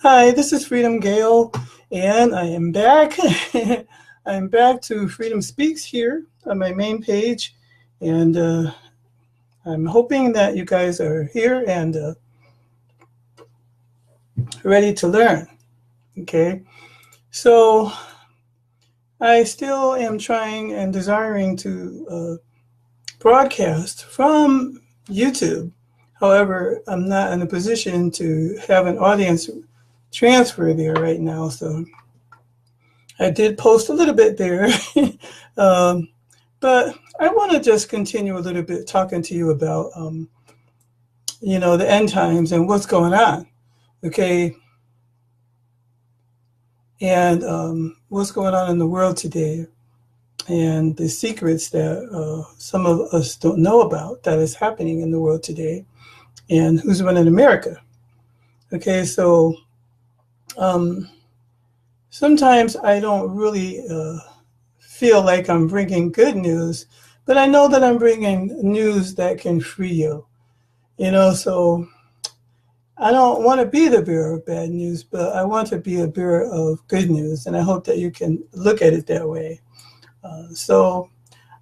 Hi, this is Freedom Gale, and I am back. I'm back to Freedom Speaks here on my main page, and I'm hoping that you guys are here and ready to learn. Okay, so I still am trying and desiring to broadcast from YouTube. However, I'm not in a position to have an audience transfer there right now, so I did post a little bit there. But I want to just continue a little bit talking to you about, the end times and what's going on, okay? And what's going on in the world today and the secrets that some of us don't know about that is happening in the world today and who's running America. Okay, so sometimes I don't really feel like I'm bringing good news, but I know that I'm bringing news that can free you. So I don't want to be the bearer of bad news, but I want to be a bearer of good news, and I hope that you can look at it that way. So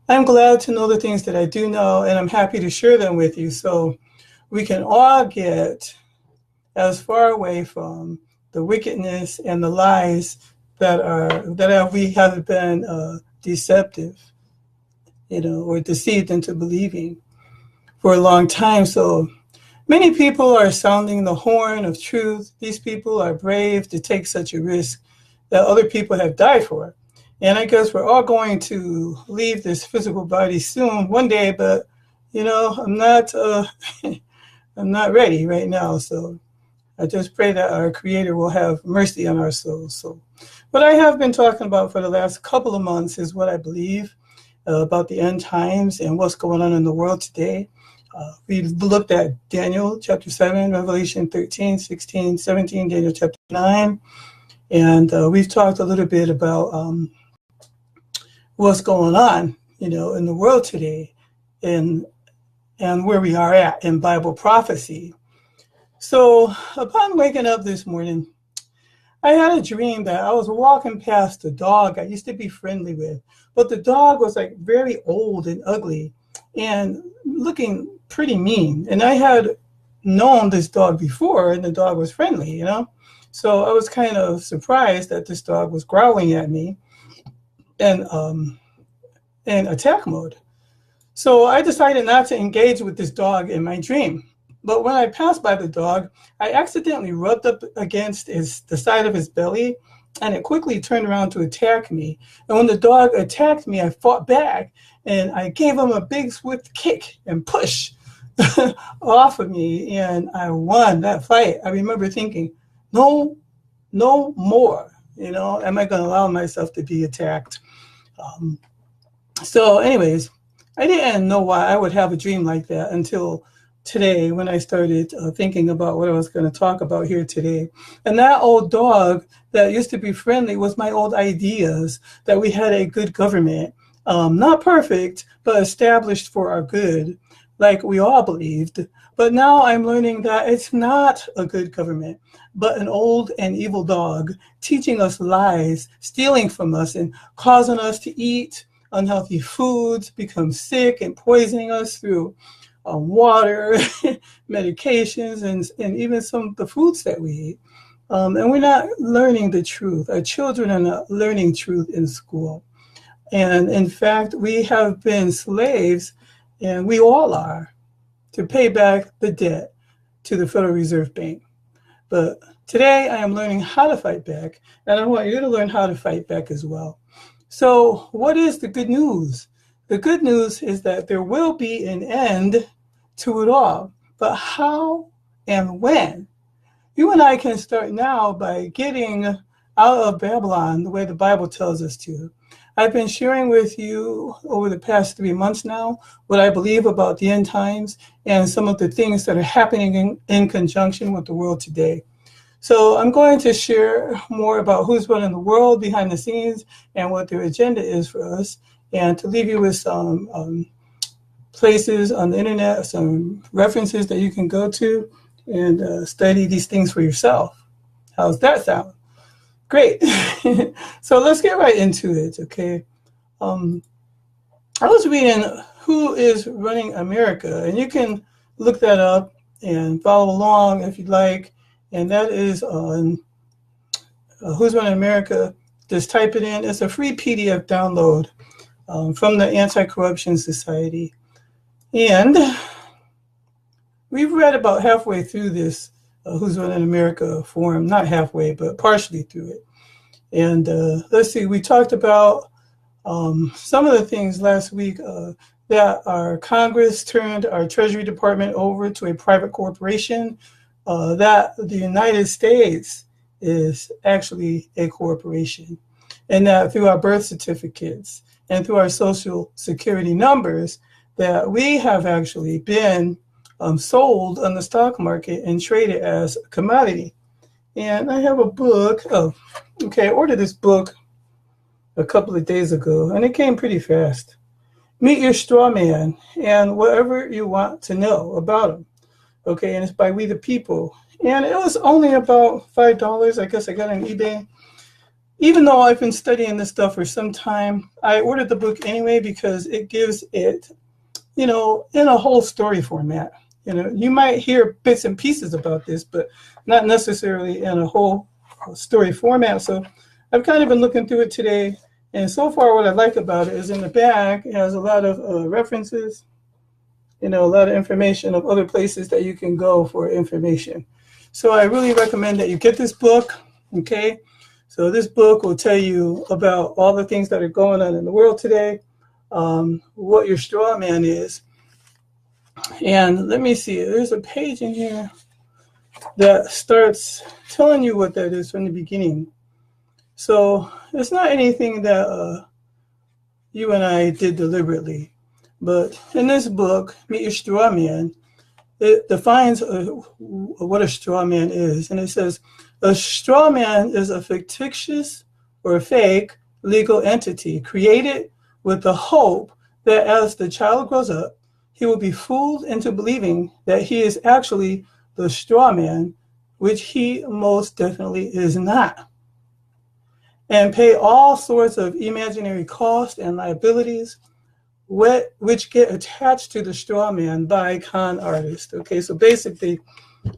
I'm glad to know the things that I do know, and I'm happy to share them with you so we can all get as far away from the wickedness and the lies that we have been deceptive, or deceived into believing for a long time. So many people are sounding the horn of truth. These people are brave to take such a risk that other people have died for. And I guess we're all going to leave this physical body soon, one day, but I'm not I'm not ready right now. So I just pray that our Creator will have mercy on our souls. So what I have been talking about for the last couple of months is what I believe about the end times and what's going on in the world today. We've looked at Daniel chapter 7, Revelation 13, 16, 17, Daniel chapter 9. And we've talked a little bit about what's going on, in the world today and where we are at in Bible prophecy. So upon waking up this morning, I had a dream that I was walking past a dog I used to be friendly with, but the dog was like very old and ugly and looking pretty mean. And I had known this dog before, and the dog was friendly, So I was kind of surprised that this dog was growling at me and in attack mode. So I decided not to engage with this dog in my dream. But when I passed by the dog, I accidentally rubbed up against the side of his belly, and it quickly turned around to attack me. And when the dog attacked me, I fought back, and I gave him a big swift kick and push off of me, and I won that fight. I remember thinking, no more, am I going to allow myself to be attacked? So anyways, I didn't know why I would have a dream like that until today when I started thinking about what I was going to talk about here today. And that old dog that used to be friendly was my old ideas that we had a good government, not perfect, but established for our good, like we all believed. But now I'm learning that it's not a good government, but an old and evil dog teaching us lies, stealing from us and causing us to eat unhealthy foods, become sick and poisoning us through water, medications, and even some of the foods that we eat. And we're not learning the truth. Our children are not learning truth in school. And in fact, we have been slaves, and we all are, to pay back the debt to the Federal Reserve Bank. But today I am learning how to fight back, and I want you to learn how to fight back as well. So what is the good news? The good news is that there will be an end to it all. But how and when? You and I can start now by getting out of Babylon the way the Bible tells us to. I've been sharing with you over the past 3 months now what I believe about the end times and some of the things that are happening in conjunction with the world today. So I'm going to share more about who's running the world behind the scenes and what their agenda is for us, and to leave you with some places on the internet, some references that you can go to and study these things for yourself. How's that sound? Great. So let's get right into it, okay? I was reading Who is Running America, and you can look that up and follow along if you'd like. And that is on Who's Running America. Just type it in. It's a free PDF download from the Anti-Corruption Society. And we've read about halfway through this Who's Running America forum, not halfway, but partially through it. And let's see, we talked about some of the things last week that our Congress turned our Treasury Department over to a private corporation, that the United States is actually a corporation, and that through our birth certificates and through our social security numbers, that we have actually been sold on the stock market and traded as a commodity. And I have a book. Oh, okay, I ordered this book a couple of days ago, and it came pretty fast. Meet Your Straw Man and Whatever You Want to Know About Him. Okay, and it's by We the People. And it was only about $5. I guess I got it on eBay. Even though I've been studying this stuff for some time, I ordered the book anyway because it gives it, in a whole story format. You might hear bits and pieces about this, but not necessarily in a whole story format. So I've kind of been looking through it today. And so far, what I like about it is in the back, it has a lot of references, a lot of information of other places that you can go for information. So I really recommend that you get this book, okay? So this book will tell you about all the things that are going on in the world today, what your straw man is. And let me see, there's a page in here that starts telling you what that is from the beginning. So it's not anything that you and I did deliberately. But in this book, Meet Your Straw Man, it defines what a straw man is. And it says, a straw man is a fictitious or fake legal entity created with the hope that as the child grows up, he will be fooled into believing that he is actually the straw man, which he most definitely is not, and pay all sorts of imaginary costs and liabilities which get attached to the straw man by con artists. Okay, so basically,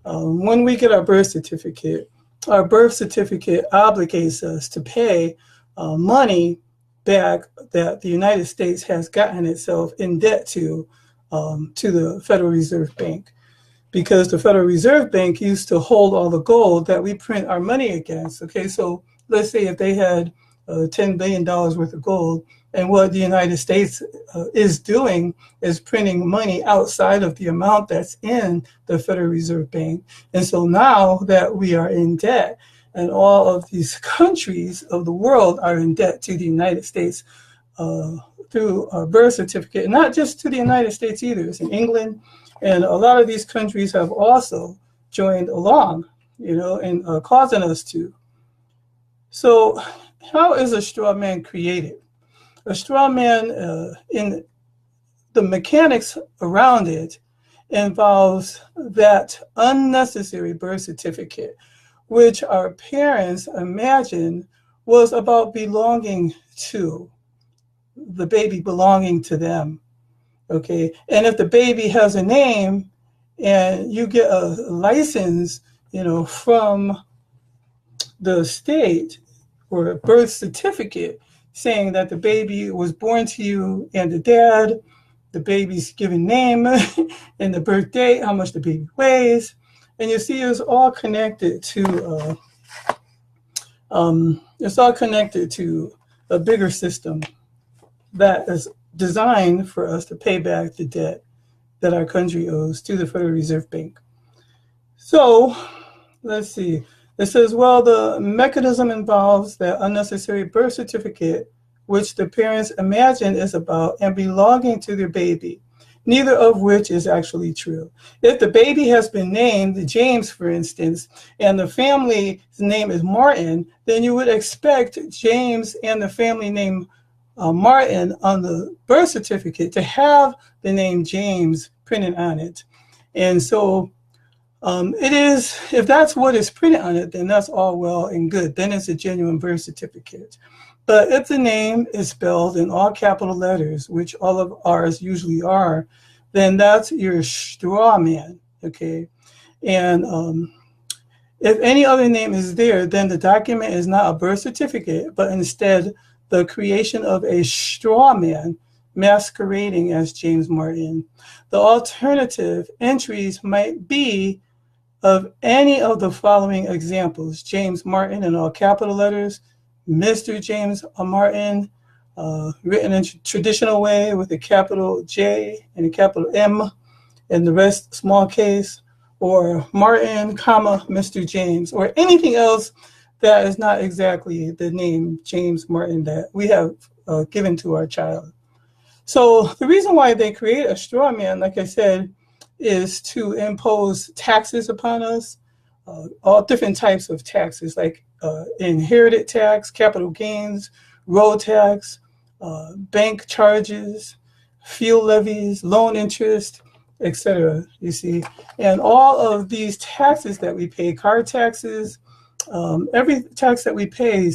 when we get our birth certificate obligates us to pay money back that the United States has gotten itself in debt to the Federal Reserve Bank, because the Federal Reserve Bank used to hold all the gold that we print our money against. Okay, so let's say if they had $10 billion worth of gold, and what the United States is doing is printing money outside of the amount that's in the Federal Reserve Bank. And so now that we are in debt, and all of these countries of the world are in debt to the United States through a birth certificate, not just to the United States either. It's in England, and a lot of these countries have also joined along, and causing us to. So how is a straw man created? A straw man, in the mechanics around it, involves that unnecessary birth certificate, which our parents imagined was about belonging to, the baby belonging to them. Okay, and if the baby has a name and you get a license, from the state, or a birth certificate saying that the baby was born to you and the dad, the baby's given name, and the birth date, how much the baby weighs, and you see it's all connected to a bigger system that is designed for us to pay back the debt that our country owes to the Federal Reserve Bank. So let's see. It says, well, the mechanism involves that unnecessary birth certificate, which the parents imagine is about and belonging to their baby, neither of which is actually true. If the baby has been named James, for instance, and the family's name is Martin, then you would expect James and the family name Martin on the birth certificate to have the name James printed on it. And so It is, if that's what is printed on it, then that's all well and good. Then it's a genuine birth certificate. But if the name is spelled in all capital letters, which all of ours usually are, then that's your straw man, okay? And if any other name is there, then the document is not a birth certificate, but instead the creation of a straw man masquerading as James Martin. The alternative entries might be of any of the following examples: James Martin in all capital letters, Mr. James Martin, written in traditional way with a capital J and a capital M, and the rest small case, or Martin, comma, Mr. James, or anything else that is not exactly the name James Martin that we have given to our child. So the reason why they create a straw man, like I said, is to impose taxes upon us, all different types of taxes, like inherited tax, capital gains, road tax, bank charges, fuel levies, loan interest, etc. You see, and all of these taxes that we pay, car taxes, every tax that we pay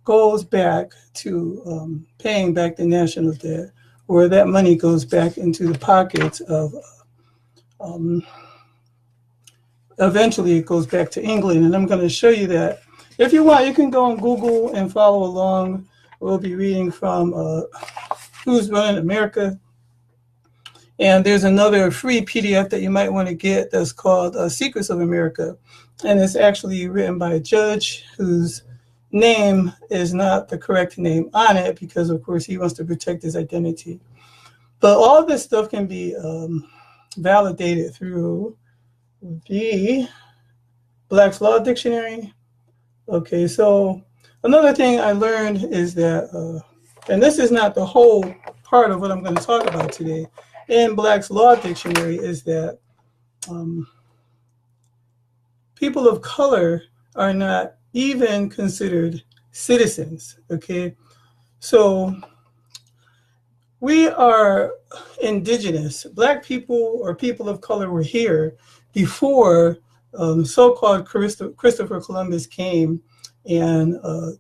goes back to paying back the national debt, where that money goes back into the pockets of eventually it goes back to England. And I'm going to show you that. If you want, you can go on Google and follow along. We'll be reading from Who's Running America. And there's another free PDF that you might want to get that's called Secrets of America. And it's actually written by a judge whose name is not the correct name on it because, of course, he wants to protect his identity. But all of this stuff can be validated through the Black's Law Dictionary. Okay, so another thing I learned is that, and this is not the whole part of what I'm going to talk about today, in Black's Law Dictionary, is that people of color are not even considered citizens, okay? So we are indigenous. Black people or people of color were here before so-called Christopher Columbus came and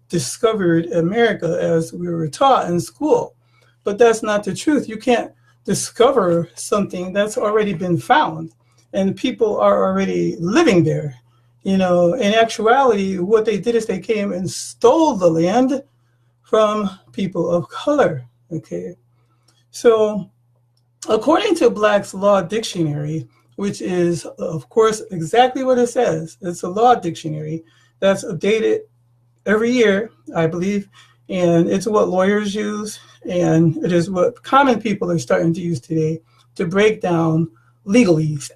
discovered America, as we were taught in school. But that's not the truth. You can't discover something that's already been found, and people are already living there. You know, in actuality, what they did is they came and stole the land from people of color, okay? So according to Black's Law Dictionary, which is, of course, exactly what it says, it's a law dictionary that's updated every year, I believe, and it's what lawyers use, and it is what common people are starting to use today to break down legalese.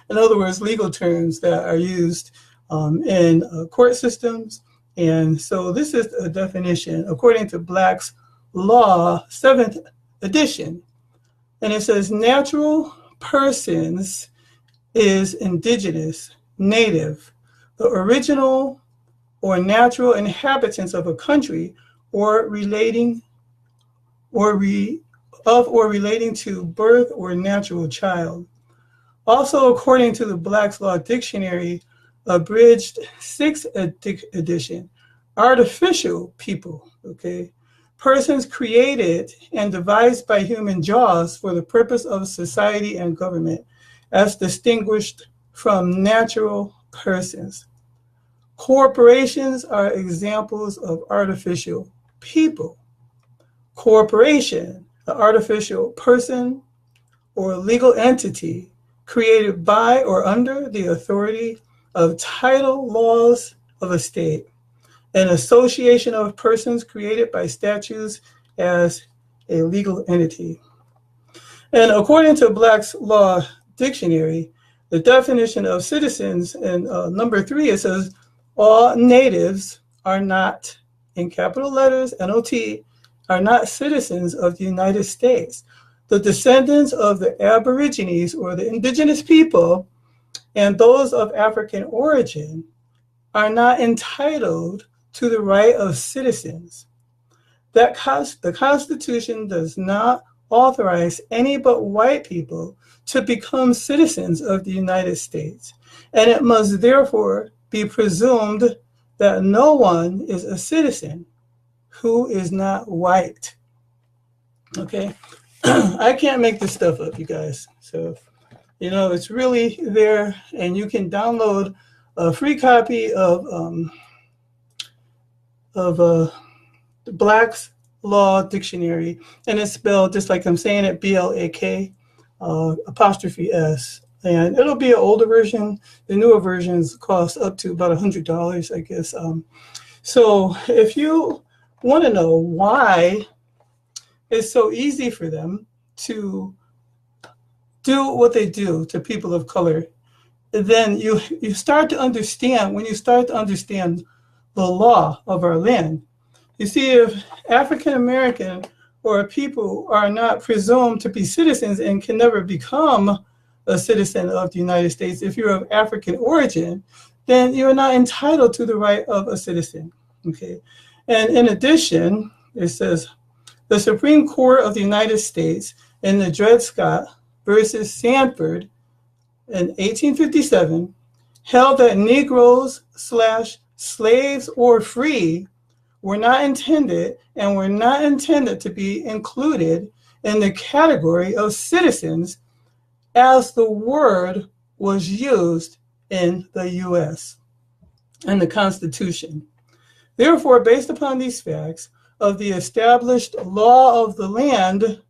In other words, legal terms that are used in court systems. And so this is a definition according to Black's Law, 7th edition. And it says natural persons is indigenous, native, the original or natural inhabitants of a country or relating or relating to birth or natural child. Also, according to the Black's Law Dictionary, abridged 6th edition, artificial people, okay? Persons created and devised by human jaws for the purpose of society and government, as distinguished from natural persons. Corporations are examples of artificial people. Corporation, an artificial person or legal entity created by or under the authority of title laws of a state. An association of persons created by statutes as a legal entity. And according to Black's Law Dictionary, the definition of citizens in number 3, it says, all natives are not, in capital letters, NOT, are not citizens of the United States. The descendants of the Aborigines or the indigenous people and those of African origin are not entitled to the right of citizens. The Constitution does not authorize any but white people to become citizens of the United States, and it must therefore be presumed that no one is a citizen who is not white. Okay, I can't make this stuff up, you guys. So, it's really there, and you can download a free copy of the Black's Law Dictionary, and it's spelled just like I'm saying it, BLAK apostrophe S. And it'll be an older version. The newer versions cost up to about $100, I guess. So if you want to know why it's so easy for them to do what they do to people of color, then you start to understand, when you start to understand the law of our land. You see, if African American or people are not presumed to be citizens and can never become a citizen of the United States, if you're of African origin, then you're not entitled to the right of a citizen. Okay, and in addition, it says the Supreme Court of the United States in the Dred Scott versus Sanford in 1857 held that Negroes / slaves or free were not intended to be included in the category of citizens as the word was used in the U.S. and the Constitution. Therefore, based upon these facts of the established law of the land,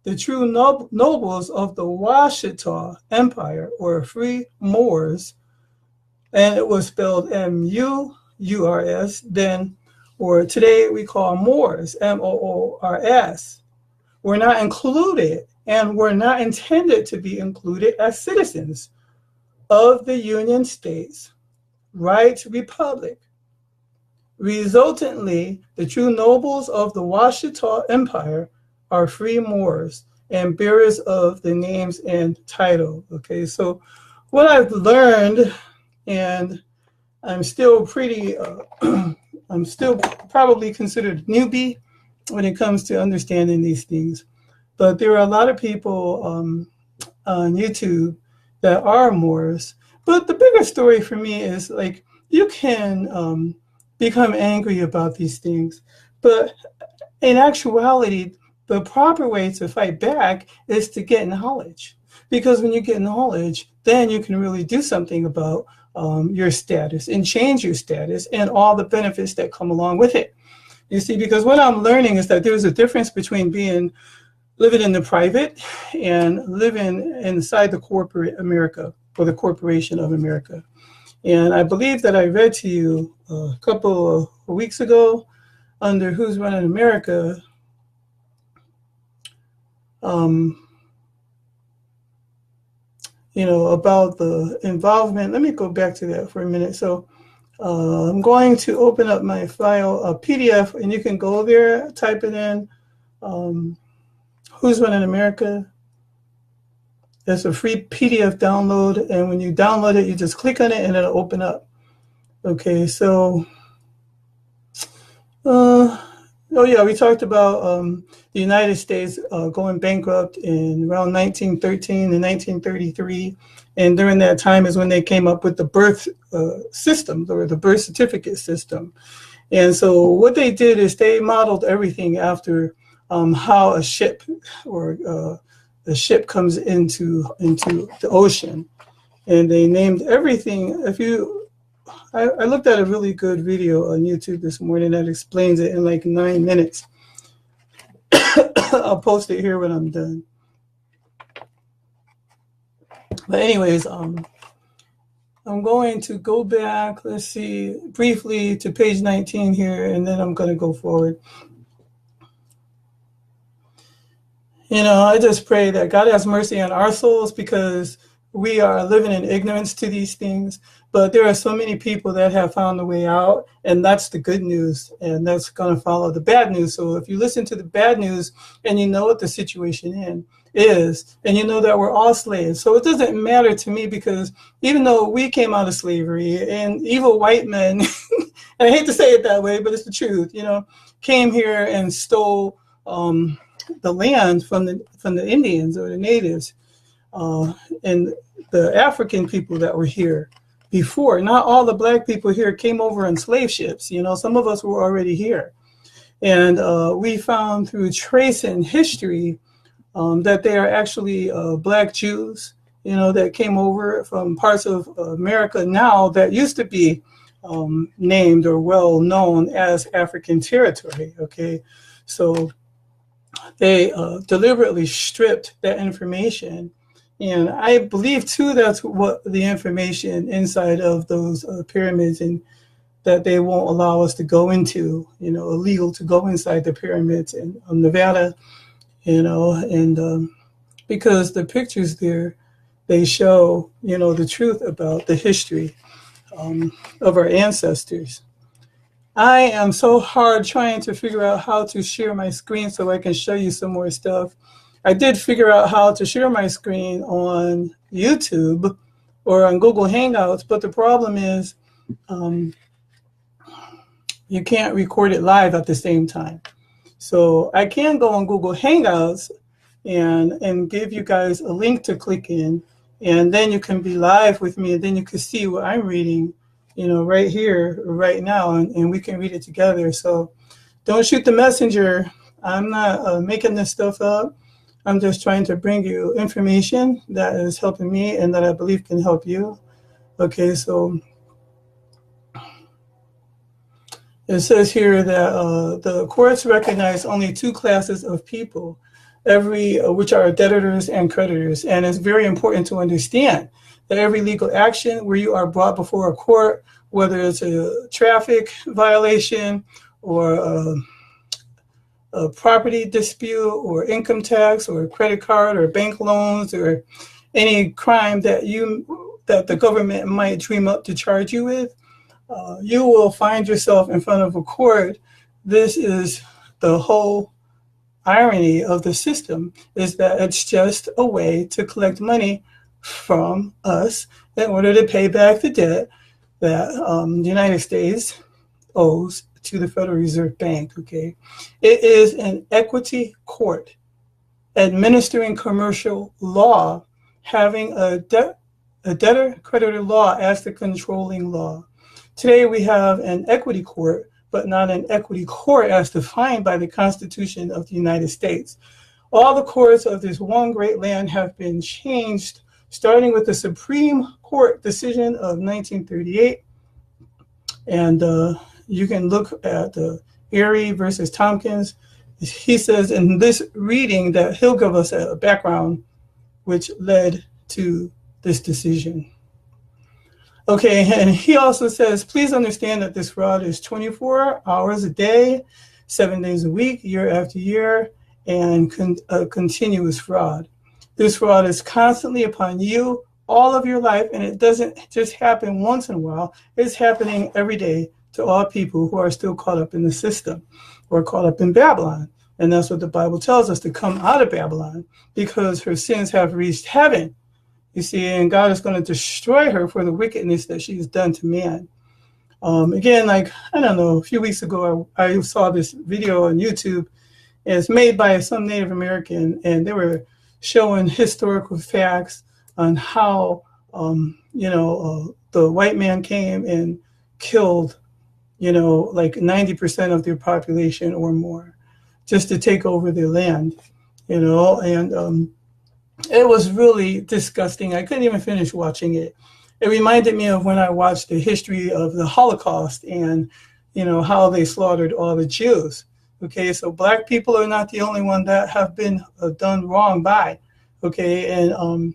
the true nobles of the Washita Empire, or free Moors, and it was spelled M-U-U-R-S, then, or today we call Moors, M-O-O-R-S, were not included and were not intended to be included as citizens of the Union States Right Republic. Resultantly, the true nobles of the Washita Empire are free Moors and bearers of the names and title. Okay, so what I've learned, and I'm still I'm still probably considered a newbie when it comes to understanding these things, but there are a lot of people on YouTube that are Moors. But the bigger story for me is, like, you can become angry about these things, but in actuality, the proper way to fight back is to get knowledge. Because when you get knowledge, then you can really do something about your status and change your status and all the benefits that come along with it. You see, because what I'm learning is that there's a difference between living in the private and living inside the corporate America, or the corporation of America. And I believe that I read to you a couple of weeks ago under Who's Running America, about the involvement. Let me go back to that for a minute. So I'm going to open up my file, a PDF, and you can go there, type it in, Who's Running America. It's a free PDF download, and when you download it, you just click on it and it'll open up. Okay, so, we talked about the United States going bankrupt in around 1913 and 1933, and during that time is when they came up with the birth system, or the birth certificate system. And so what they did is they modeled everything after how a ship the ship comes into the ocean, and they named everything. I looked at a really good video on YouTube this morning that explains it in like 9 minutes. I'll post it here when I'm done. But anyways, I'm going to go back, let's see, briefly to page 19 here, and then I'm going to go forward. I just pray that God has mercy on our souls, because we are living in ignorance to these things. But there are so many people that have found a way out, and that's the good news, and that's going to follow the bad news. So if you listen to the bad news and you know what the situation is, and you know that we're all slaves, so it doesn't matter to me, because even though we came out of slavery and evil white men, and I hate to say it that way, but it's the truth, came here and stole the land from the Indians or the natives and the African people that were here before. Not all the black people here came over on slave ships. You know, some of us were already here. And we found through tracing history that they are actually black Jews, you know, that came over from parts of America now that used to be named or well known as African territory. Okay, so they deliberately stripped that information. And I believe, too, that's what the information inside of those pyramids, and that they won't allow us to go into, you know, illegal to go inside the pyramids in Nevada, you know, and because the pictures there, they show, you know, the truth about the history of our ancestors. I am so hard trying to figure out how to share my screen so I can show you some more stuff. I did figure out how to share my screen on YouTube or on Google Hangouts, but the problem is you can't record it live at the same time. So I can go on Google Hangouts and give you guys a link to click in, and then you can be live with me, and then you can see what I'm reading, you know, right here, right now, and we can read it together. So don't shoot the messenger. I'm not making this stuff up. I'm just trying to bring you information that is helping me and that I believe can help you. Okay, so it says here that the courts recognize only two classes of people, which are debtors and creditors. And it's very important to understand that every legal action where you are brought before a court, whether it's a traffic violation or a property dispute or income tax or credit card or bank loans or any crime that the government might dream up to charge you with, you will find yourself in front of a court. This is the whole irony of the system, is that it's just a way to collect money from us in order to pay back the debt that the United States owes to the Federal Reserve Bank. Okay, it is an equity court administering commercial law, having a debtor-creditor law as the controlling law. Today we have an equity court, but not an equity court as defined by the Constitution of the United States. All the courts of this one great land have been changed, starting with the Supreme Court decision of 1938. And you can look at Erie versus Tompkins. He says in this reading that he'll give us a background which led to this decision. Okay, and he also says, please understand that this fraud is 24 hours a day, 7 days a week, year after year, and a continuous fraud. This fraud is constantly upon you all of your life, and it doesn't just happen once in a while. It's happening every day to all people who are still caught up in the system or caught up in Babylon. And that's what the Bible tells us, to come out of Babylon because her sins have reached heaven. You see, and God is going to destroy her for the wickedness that she's done to man. Again, like, I don't know, a few weeks ago, I saw this video on YouTube. And it's made by some Native American, and they were showing historical facts on how, the white man came and killed, like 90% of their population or more just to take over their land, and it was really disgusting. I couldn't even finish watching it. It reminded me of when I watched the history of the Holocaust and, how they slaughtered all the Jews. Okay, so black people are not the only one that have been done wrong by. Okay, and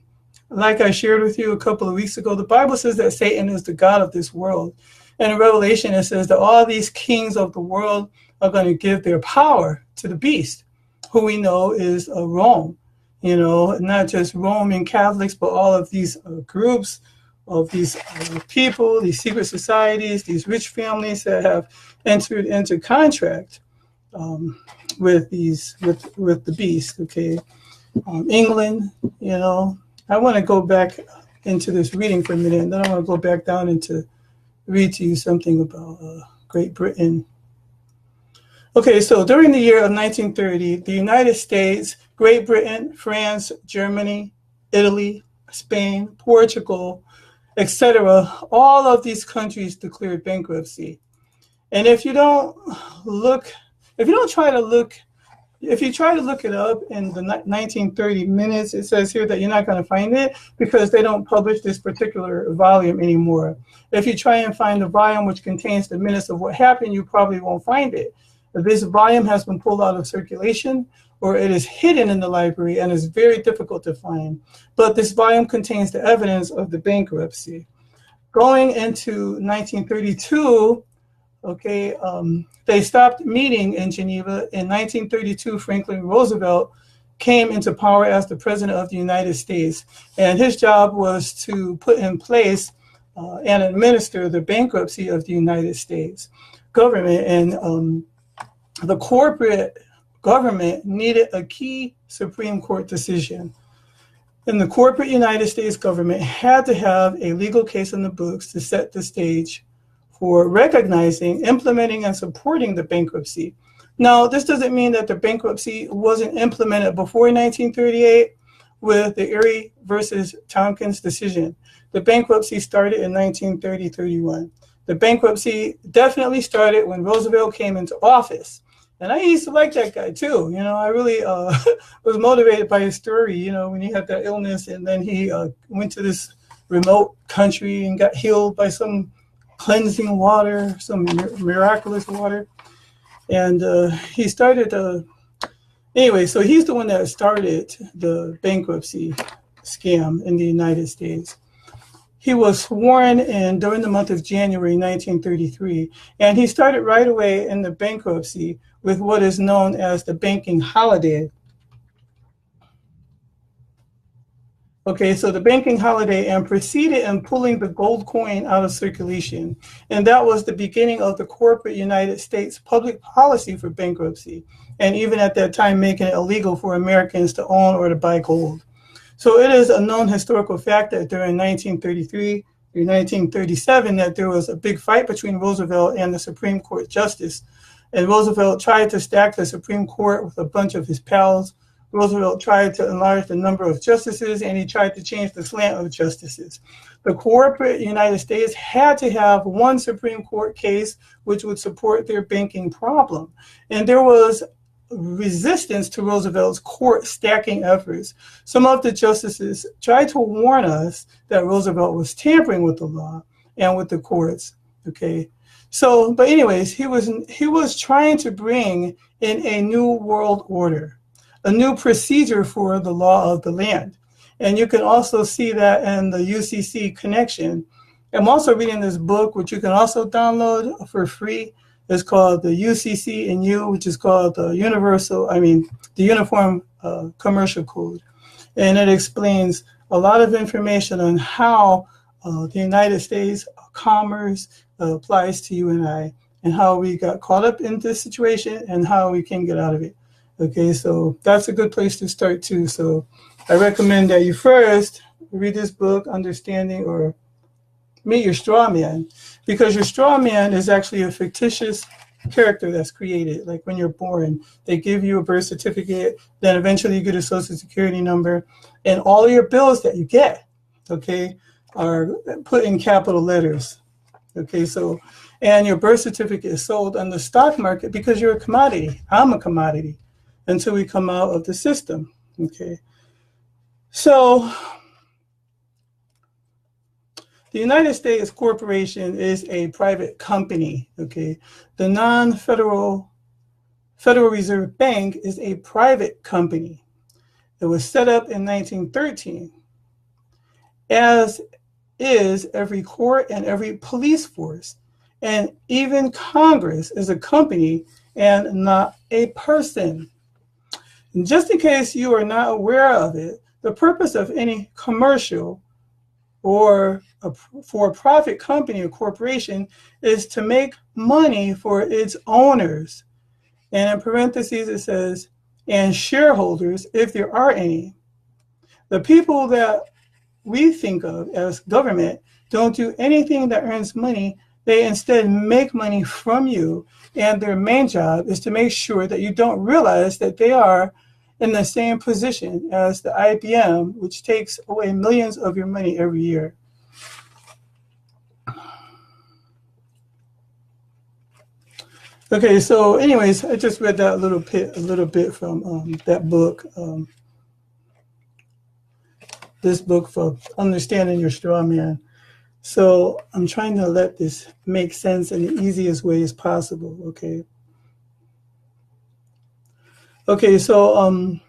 like I shared with you a couple of weeks ago, the Bible says that Satan is the god of this world. And in Revelation, it says that all these kings of the world are going to give their power to the beast, who we know is Rome. Not just Roman Catholics, but all of these groups of these people, these secret societies, these rich families that have entered into contract with the beast. Okay, England. I want to go back into this reading for a minute, and then I want to go back down into read to you something about Great Britain. Okay, so during the year of 1930, the United States, Great Britain, France, Germany, Italy, Spain, Portugal, etc., all of these countries declared bankruptcy. And look, if you don't try to look, if you try to look it up in the 1930 minutes, it says here that you're not going to find it because they don't publish this particular volume anymore. If you try and find the volume which contains the minutes of what happened, you probably won't find it. This volume has been pulled out of circulation or it is hidden in the library and is very difficult to find. But this volume contains the evidence of the bankruptcy. Going into 1932, okay, they stopped meeting in Geneva. In 1932, Franklin Roosevelt came into power as the president of the United States. And his job was to put in place and administer the bankruptcy of the United States government. And the corporate government needed a key Supreme Court decision. And the corporate United States government had to have a legal case in the books to set the stage for recognizing, implementing, and supporting the bankruptcy. Now, this doesn't mean that the bankruptcy wasn't implemented before 1938 with the Erie versus Tompkins decision. The bankruptcy started in 1930-31. The bankruptcy definitely started when Roosevelt came into office. And I used to like that guy too. I really was motivated by his story, when he had that illness and then he went to this remote country and got healed by some cleansing water, some miraculous water. And he started, anyway, so he's the one that started the bankruptcy scam in the United States. He was sworn in during the month of January 1933, and he started right away in the bankruptcy with what is known as the banking holiday. Okay, so the banking holiday, and proceeded in pulling the gold coin out of circulation. And that was the beginning of the corporate United States public policy for bankruptcy, and even at that time making it illegal for Americans to own or to buy gold. So it is a known historical fact that during 1933 through 1937 that there was a big fight between Roosevelt and the Supreme Court justice. And Roosevelt tried to stack the Supreme Court with a bunch of his pals. Roosevelt tried to enlarge the number of justices, and he tried to change the slant of justices. The corporate United States had to have one Supreme Court case which would support their banking problem. And there was resistance to Roosevelt's court stacking efforts. Some of the justices tried to warn us that Roosevelt was tampering with the law and with the courts. Okay, so but anyways, he was trying to bring in a new world order, a new procedure for the law of the land. And you can also see that in the UCC connection. I'm also reading this book, which you can also download for free. It's called the UCC and U, which is called the Uniform Commercial Code. And it explains a lot of information on how the United States commerce applies to you and I, and how we got caught up in this situation and how we can get out of it. Okay, so that's a good place to start too. So I recommend that you first read this book, Understanding or Meet Your Straw Man, because your straw man is actually a fictitious character that's created. Like when you're born, they give you a birth certificate, then eventually you get a social security number, and all your bills that you get, okay, are put in capital letters. Okay, so, and your birth certificate is sold on the stock market because you're a commodity. I'm a commodity until we come out of the system. Okay, so the United States Corporation is a private company. Okay, the non-federal Federal Reserve Bank is a private company. It was set up in 1913, as is every court and every police force. And even Congress is a company and not a person. And just in case you are not aware of it, the purpose of any commercial or a for-profit company or corporation is to make money for its owners. And in parentheses it says, and shareholders, if there are any. The people that we think of as government don't do anything that earns money They instead make money from you, and their main job is to make sure that you don't realize that they are in the same position as the IBM, which takes away millions of your money every year. Okay, so anyways, I just read that a little bit from that book, this book for Understanding Your Straw Man. So I'm trying to let this make sense in the easiest way as possible, okay? Okay, so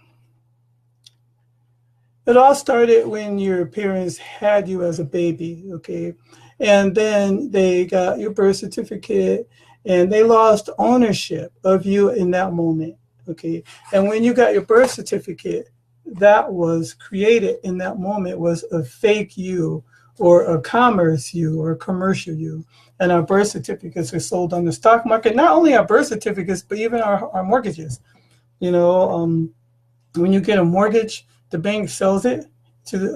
it all started when your parents had you as a baby, okay? And then they got your birth certificate and they lost ownership of you in that moment, okay? And when you got your birth certificate, that was created in that moment was a fake you or a commerce you or a commercial you. And our birth certificates are sold on the stock market, not only our birth certificates, but even our mortgages. You know, when you get a mortgage, the bank sells it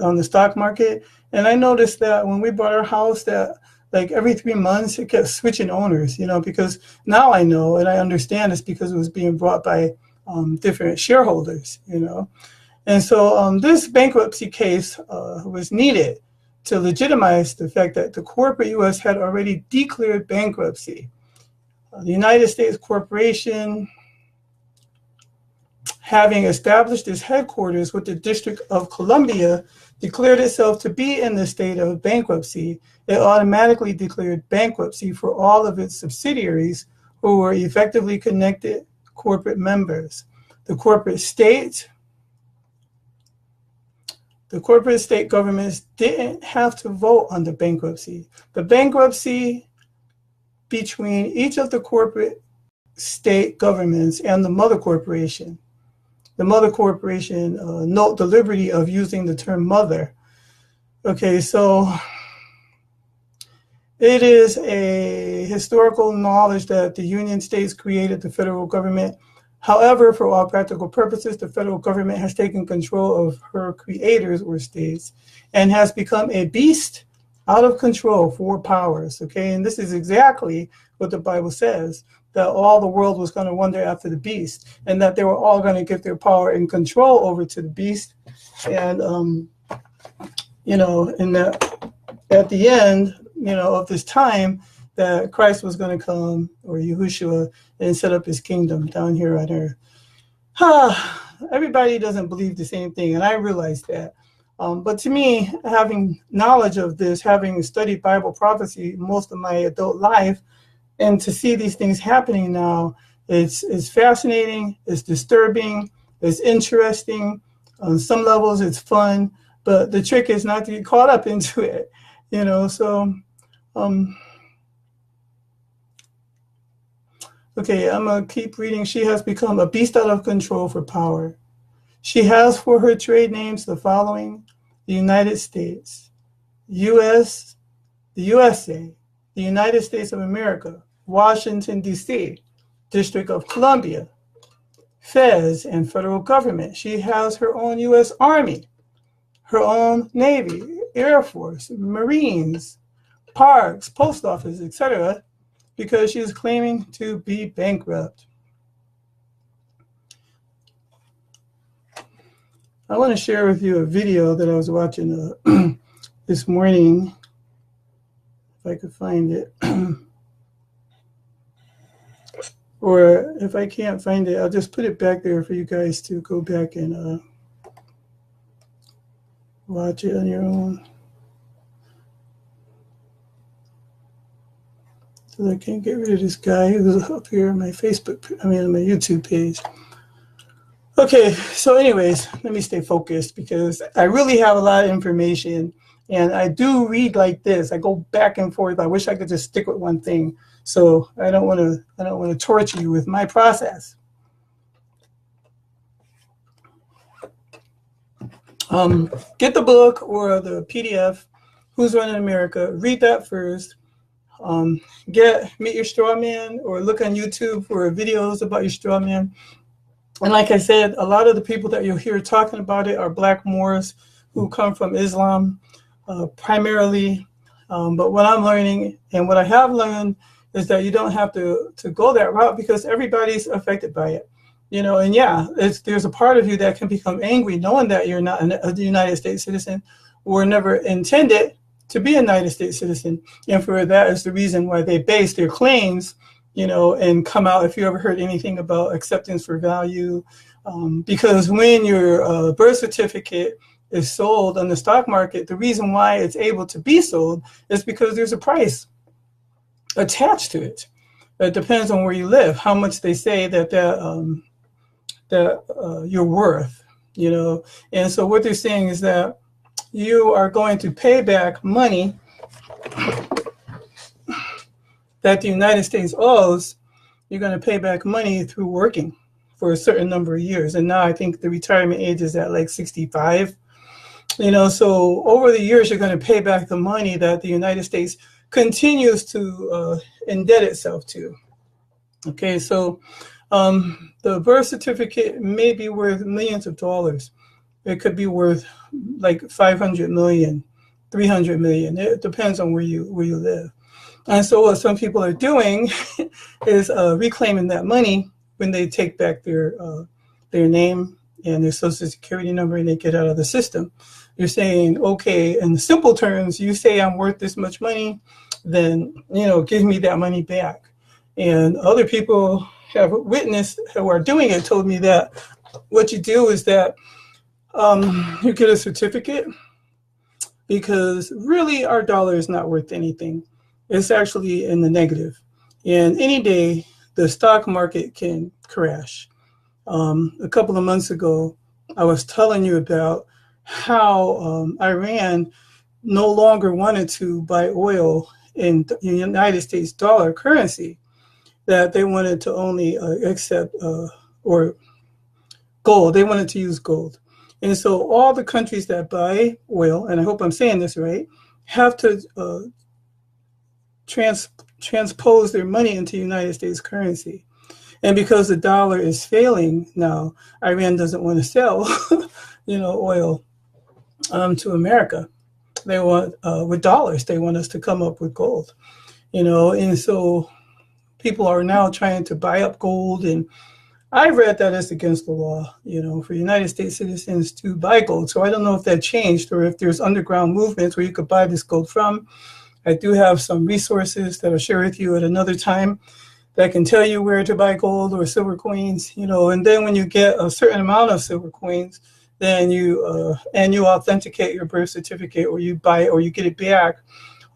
on the stock market. And I noticed that when we bought our house that like every 3 months it kept switching owners, you know, because now I know and I understand it's because it was being bought by different shareholders, you know. And so this bankruptcy case was needed to legitimize the fact that the corporate U.S. had already declared bankruptcy. The United States Corporation, having established its headquarters with the District of Columbia, declared itself to be in the state of bankruptcy. It automatically declared bankruptcy for all of its subsidiaries who were effectively connected corporate members. The corporate state governments didn't have to vote on the bankruptcy. The bankruptcy between each of the corporate state governments and the mother corporation. The mother corporation note the liberty of using the term mother. Okay, so it is a historical knowledge that the Union States created the federal government. However, for all practical purposes, the federal government has taken control of her creators or states and has become a beast out of control for powers. Okay, and this is exactly what the Bible says, that all the world was going to wander after the beast and that they were all going to give their power and control over to the beast. And, you know, and that at the end, you know, of this time, that Christ was going to come, or Yahushua, and set up his kingdom down here on earth. Everybody doesn't believe the same thing, and I realize that. But to me, having knowledge of this, having studied Bible prophecy most of my adult life, and to see these things happening now, it's fascinating, it's disturbing, it's interesting. On some levels, it's fun, but the trick is not to get caught up into it, you know. So, okay, I'm going to keep reading. She has become a beast out of control for power. She has for her trade names the following: the United States, U.S., the USA, the United States of America, Washington, D.C., District of Columbia, Feds, and federal government. She has her own U.S. Army, her own Navy, Air Force, Marines, parks, post office, etc., because she is claiming to be bankrupt. I want to share with you a video that I was watching this morning, if I could find it. Or if I can't find it, I'll just put it back there for you guys to go back and watch it on your own. So I can't get rid of this guy who's up here on my on my YouTube page. Okay, so anyways, let me stay focused because I really have a lot of information and I do read like this. I go back and forth. I wish I could just stick with one thing. So I don't want to torture you with my process. Get the book or the PDF, Who's Running America. Read that first. Meet your straw man or look on YouTube for videos about your straw man. And like I said, a lot of the people that you'll hear talking about it are Black Moors who come from Islam primarily. But what I'm learning and what I have learned is that you don't have to go that route because everybody's affected by it. And yeah, there's a part of you that can become angry knowing that you're not a United States citizen or never intended to be a United States citizen. And for that is the reason why they base their claims, and come out, if you ever heard anything about acceptance for value, because when your birth certificate is sold on the stock market, the reason why it's able to be sold is because there's a price attached to it. It depends on where you live, how much they say that you're worth, And so what they're saying is that you are going to pay back money that the United States owes. You're going to pay back money through working for a certain number of years. And now I think the retirement age is at like 65. So over the years, you're going to pay back the money that the United States continues to indebт itself to. Okay, so the birth certificate may be worth millions of dollars. It could be worth like 500 million, 300 million. It depends on where you live. And so what some people are doing is reclaiming that money when they take back their name and their social security number and they get out of the system. You're saying, okay, in simple terms, you say I'm worth this much money, then, give me that money back. And other people have witnessed who are doing it told me that what you do is that you get a certificate because really our dollar is not worth anything. It's actually in the negative. And any day, the stock market can crash. A couple of months ago, I was telling you about how Iran no longer wanted to buy oil in the United States dollar currency, that they wanted to only accept or gold. They wanted to use gold. And so all the countries that buy oil, and I hope I'm saying this right, have to transpose their money into United States currency. And because the dollar is failing now, Iran doesn't want to sell, oil to America. They want, with dollars, they want us to come up with gold, and so people are now trying to buy up gold. And I read that it's against the law, for United States citizens to buy gold. So I don't know if that changed or if there's underground movements where you could buy this gold from. I do have some resources that I'll share with you at another time that can tell you where to buy gold or silver coins, and then when you get a certain amount of silver coins, then you authenticate your birth certificate or you buy it or you get it back,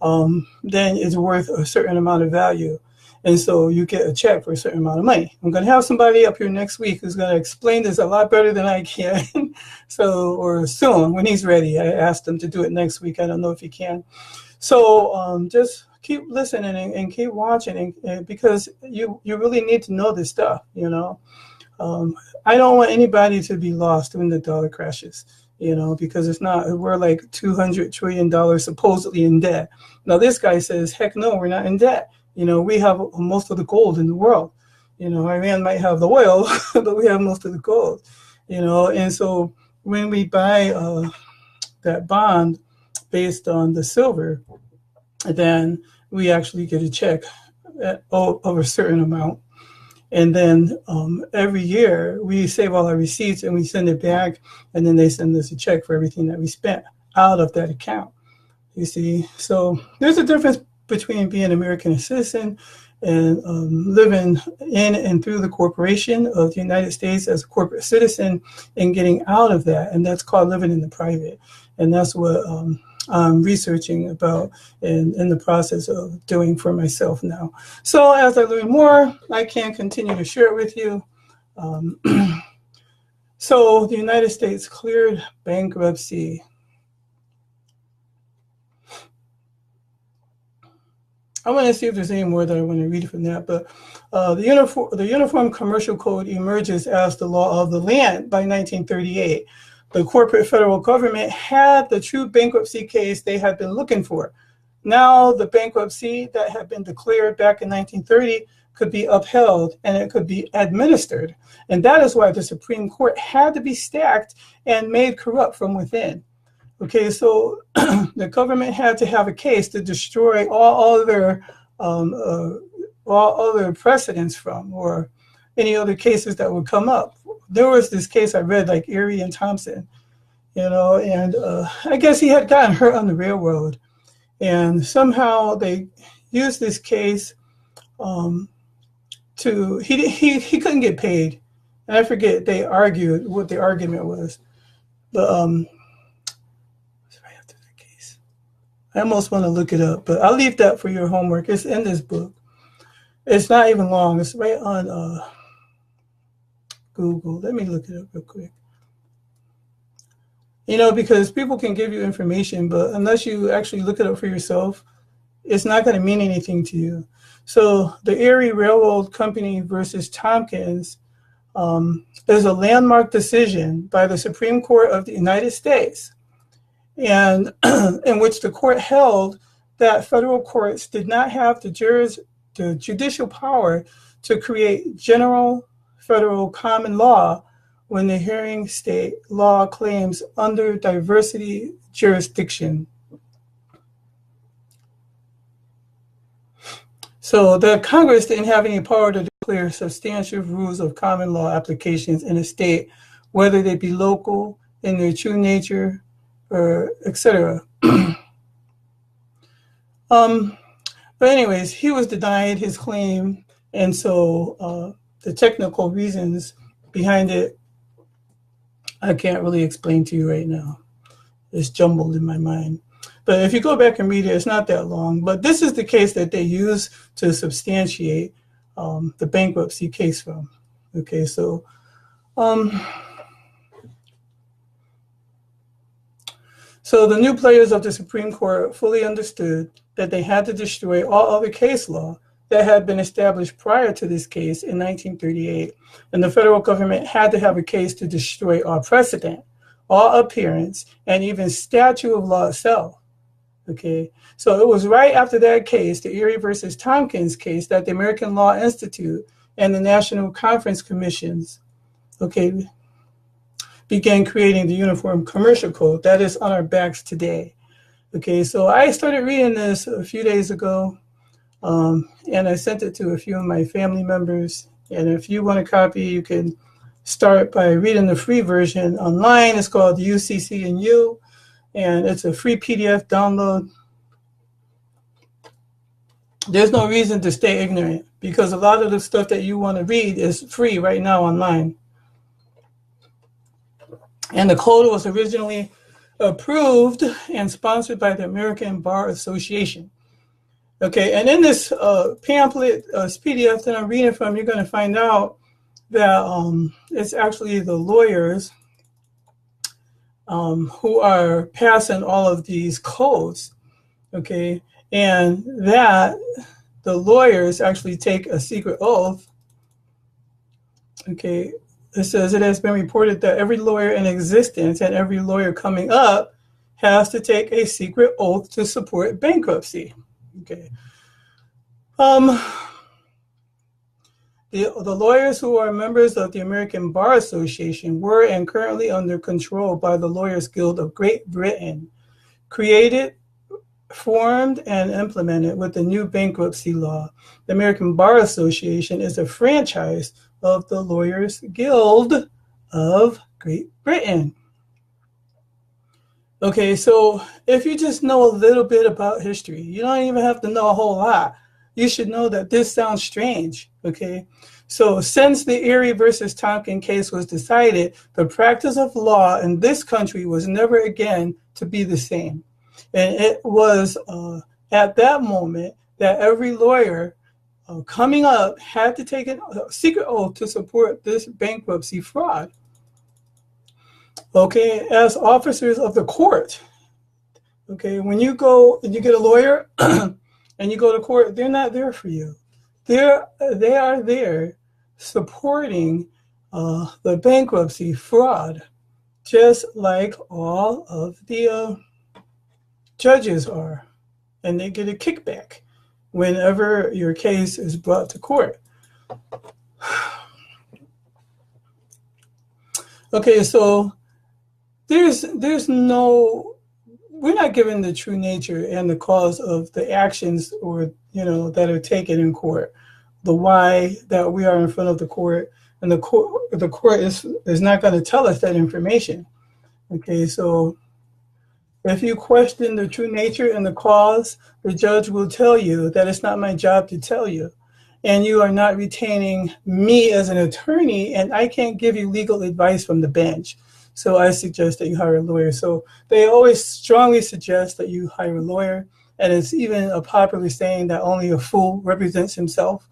then it's worth a certain amount of value. And so you get a check for a certain amount of money. I'm going to have somebody up here next week who's going to explain this a lot better than I can. Or soon when he's ready. I asked him to do it next week. I don't know if he can. So just keep listening and keep watching and because you really need to know this stuff, I don't want anybody to be lost when the dollar crashes, because we're like $200 trillion supposedly in debt. Now this guy says, heck no, we're not in debt. We have most of the gold in the world. Iran might have the oil, but we have most of the gold, and so when we buy that bond based on the silver, then we actually get a check of a certain amount. And then every year we save all our receipts and we send it back, and then they send us a check for everything that we spent out of that account. You see, so there's a difference between being an American citizen and living in and through the corporation of the United States as a corporate citizen and getting out of that. And that's called living in the private. And that's what I'm researching about and in the process of doing for myself now. So as I learn more, I can continue to share it with you. So the United States cleared bankruptcy. I want to see if there's any more that I want to read from that, but the Uniform Commercial Code emerges as the law of the land by 1938. The corporate federal government had the true bankruptcy case they had been looking for. Now the bankruptcy that had been declared back in 1930 could be upheld and it could be administered. And that is why the Supreme Court had to be stacked and made corrupt from within. Okay, so the government had to have a case to destroy um, uh, all other precedents from, or any other cases that would come up. There was this case I read, like Erie and Thompson, and I guess he had gotten hurt on the railroad, and somehow they used this case um, to he couldn't get paid, and I forget they argued what the argument was, but right after that case, I almost want to look it up, but I'll leave that for your homework. It's in this book. It's not even long. It's right on Google. Let me look it up real quick. Because people can give you information, but unless you actually look it up for yourself, it's not going to mean anything to you. So the Erie Railroad Company versus Tompkins is a landmark decision by the Supreme Court of the United States, and in which the court held that federal courts did not have the judicial power to create general federal common law when the hearing state law claims under diversity jurisdiction. So the Congress didn't have any power to declare substantive rules of common law applications in a state, whether they be local in their true nature, or etc. But anyways, he was denied his claim, and so the technical reasons behind it, I can't really explain to you right now. It's jumbled in my mind. But if you go back and read it, it's not that long. But this is the case that they use to substantiate the bankruptcy case from. Okay, so so the new players of the Supreme Court fully understood that they had to destroy all other case law that had been established prior to this case in 1938. And the federal government had to have a case to destroy all precedent, all appearance, and even statute of law itself. Okay, so it was right after that case, the Erie versus Tompkins case, that the American Law Institute and the National Conference Commissions, okay, began creating the Uniform Commercial Code that is on our backs today. Okay, so I started reading this a few days ago, and I sent it to a few of my family members. And if you want a copy, you can start by reading the free version online. It's called UCC&U, and it's a free PDF download. There's no reason to stay ignorant, because a lot of the stuff that you want to read is free right now online. And the code was originally approved and sponsored by the American Bar Association. Okay, and in this pamphlet, PDF that I'm reading from, you're going to find out that it's actually the lawyers who are passing all of these codes, okay, and that the lawyers actually take a secret oath. Okay, it says it has been reported that every lawyer in existence and every lawyer coming up has to take a secret oath to support bankruptcy. Okay. The lawyers who are members of the American Bar Association were and currently under control by the Lawyers Guild of Great Britain, created, formed, and implemented with the new bankruptcy law. The American Bar Association is a franchise of the Lawyers Guild of Great Britain. Okay, so if you just know a little bit about history, you don't even have to know a whole lot. You should know that this sounds strange, okay? So since the Erie versus Tompkins case was decided, the practice of law in this country was never again to be the same. And it was at that moment that every lawyer coming up had to take a secret oath to support this bankruptcy fraud. Okay, as officers of the court, okay, when you go and you get a lawyer and you go to court, they're not there for you. They are there supporting the bankruptcy fraud, just like all of the judges are, and they get a kickback whenever your case is brought to court. Okay, so there's no we're not given the true nature and the cause of the actions, or that are taken in court, the why that we are in front of the court, and the court is not going to tell us that information. Okay, so if you question the true nature and the cause, the judge will tell you that it's not my job to tell you. And you are not retaining me as an attorney, and I can't give you legal advice from the bench. So I suggest that you hire a lawyer. So they always strongly suggest that you hire a lawyer. And it's even a popular saying that only a fool represents himself.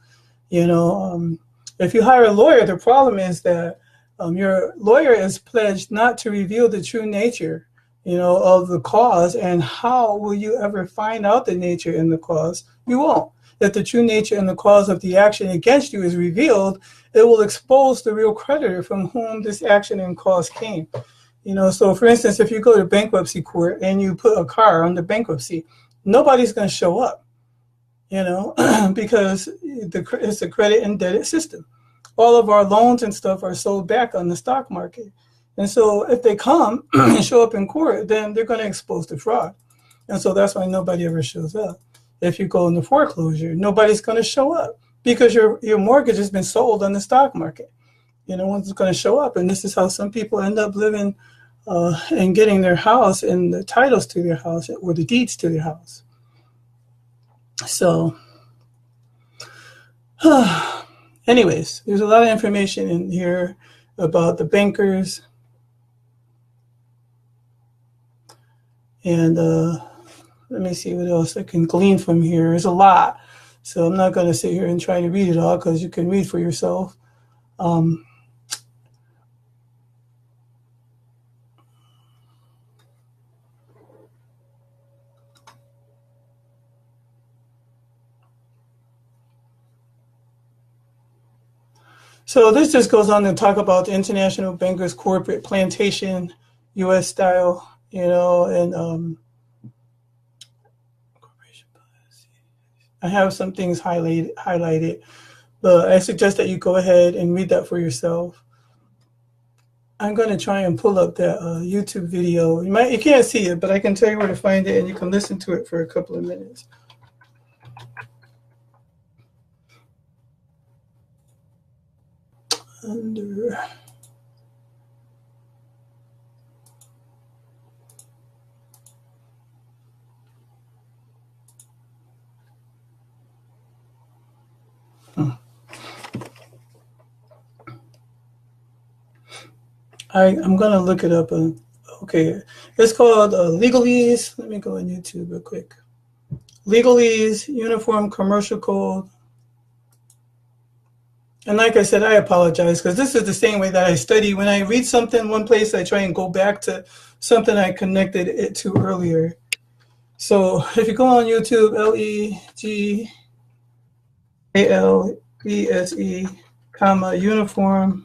If you hire a lawyer, the problem is that your lawyer is pledged not to reveal the true nature, of the cause. And how will you ever find out the nature and the cause? You won't. If the true nature and the cause of the action against you is revealed, it will expose the real creditor from whom this action and cause came. So for instance, if you go to bankruptcy court and you put a car under bankruptcy, nobody's going to show up, because it's a credit indebted system. All of our loans and stuff are sold back on the stock market. And so if they come and show up in court, then they're going to expose the fraud. And so that's why nobody ever shows up. If you go into foreclosure, nobody's going to show up because your mortgage has been sold on the stock market. No one's going to show up. And this is how some people end up living and getting their house and the titles to their house or the deeds to their house. So, anyways, there's a lot of information in here about the bankers. And let me see what else I can glean from here. There's a lot. So I'm not going to sit here and try to read it all, because you can read for yourself. So this just goes on to talk about the international bankers corporate plantation, U.S. style, and I have some things highlighted, but I suggest that you go ahead and read that for yourself. I'm going to try and pull up that YouTube video. You can't see it, but I can tell you where to find it, and you can listen to it for a couple of minutes. Under. I'm going to look it up. Okay, it's called Legalese. Let me go on YouTube real quick. Legalese Uniform Commercial Code. And like I said, I apologize, because this is the same way that I study. When I read something one place, I try and go back to something I connected it to earlier. So if you go on YouTube, LEGALESE, comma, uniform,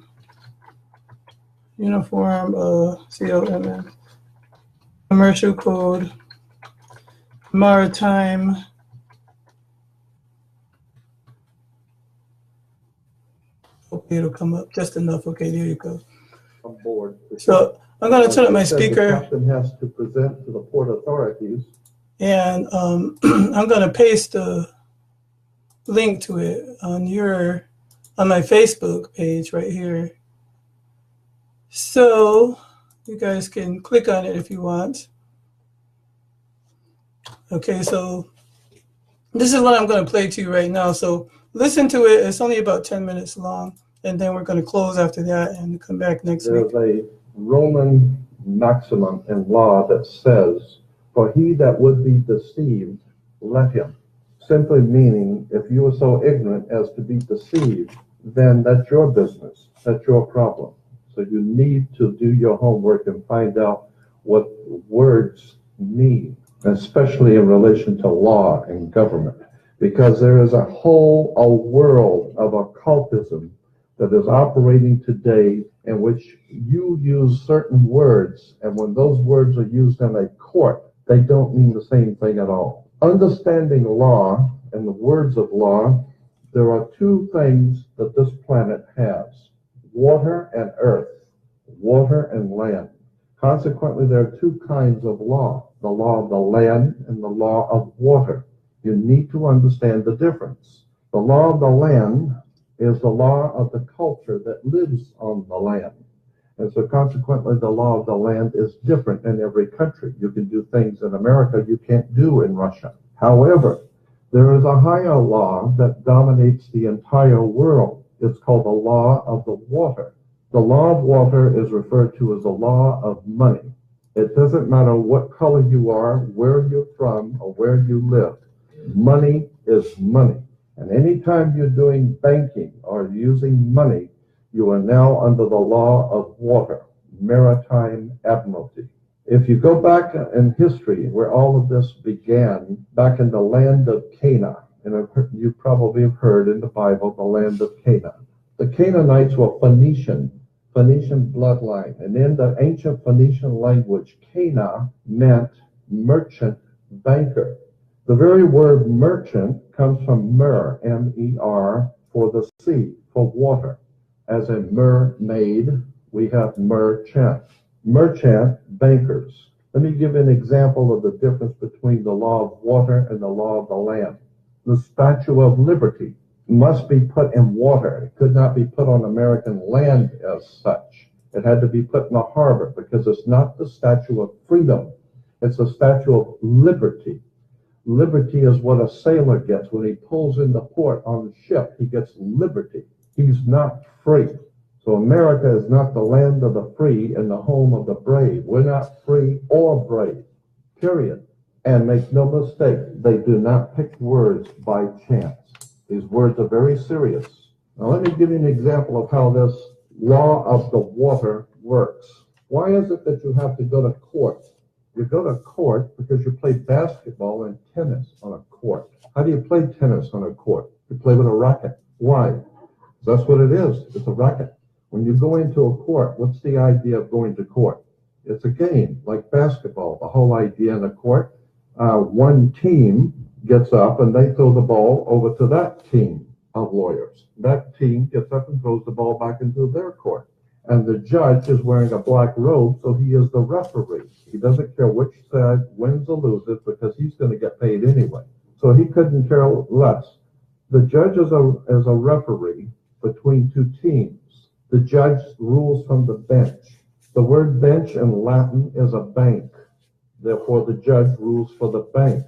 COMM, commercial code, maritime, okay, it'll come up just enough. Okay, there you go. On board. So I'm going to turn up my speaker. The captain has to present to the port authorities. And I'm going to paste the link to it on my Facebook page right here. So you guys can click on it if you want. Okay, so this is what I'm going to play to you right now. So listen to it. It's only about 10 minutes long. And then we're going to close after that and come back next week. There's a Roman maximum in law that says, "For he that would be deceived, let him." Simply meaning, if you are so ignorant as to be deceived, then that's your business. That's your problem. So you need to do your homework and find out what words mean, especially in relation to law and government, because there is a world of occultism that is operating today, in which you use certain words, and when those words are used in a court, they don't mean the same thing at all. Understanding law and the words of law, there are two things that this planet has: water and earth, water and land. Consequently, there are two kinds of law, the law of the land and the law of water. You need to understand the difference. The law of the land is the law of the culture that lives on the land. And so consequently, the law of the land is different in every country. You can do things in America you can't do in Russia. However, there is a higher law that dominates the entire world. It's called the law of the water. The law of water is referred to as the law of money. It doesn't matter what color you are, where you're from, or where you live. Money is money. And anytime you're doing banking or using money, you are now under the law of water, maritime admiralty. If you go back in history where all of this began, back in the land of Canaan, and you probably have heard in the Bible, the land of Canaan. The Canaanites were Phoenician bloodline. And in the ancient Phoenician language, Cana meant merchant banker. The very word merchant comes from mer, M-E-R, for the sea, for water. As in mermaid, we have merchant. Merchant bankers. Let me give an example of the difference between the law of water and the law of the land. The Statue of Liberty must be put in water. It could not be put on American land as such. It had to be put in a harbor because it's not the Statue of Freedom. It's a Statue of Liberty. Liberty is what a sailor gets when he pulls in the port on the ship. He gets liberty. He's not free. So America is not the land of the free and the home of the brave. We're not free or brave, period. And make no mistake, they do not pick words by chance. These words are very serious. Now let me give you an example of how this law of the water works. Why is it that you have to go to court? You go to court because you play basketball and tennis on a court. How do you play tennis on a court? You play with a racket. Why? That's what it is. It's a racket. When you go into a court, what's the idea of going to court? It's a game, like basketball. The whole idea in a court, one team gets up and they throw the ball over to that team of lawyers. That team gets up and throws the ball back into their court. And the judge is wearing a black robe, so he is the referee. He doesn't care which side wins or loses because he's going to get paid anyway. So he couldn't care less. The judge is a referee between two teams. The judge rules from the bench. The word bench in Latin is a bank. Therefore, the judge rules for the bank.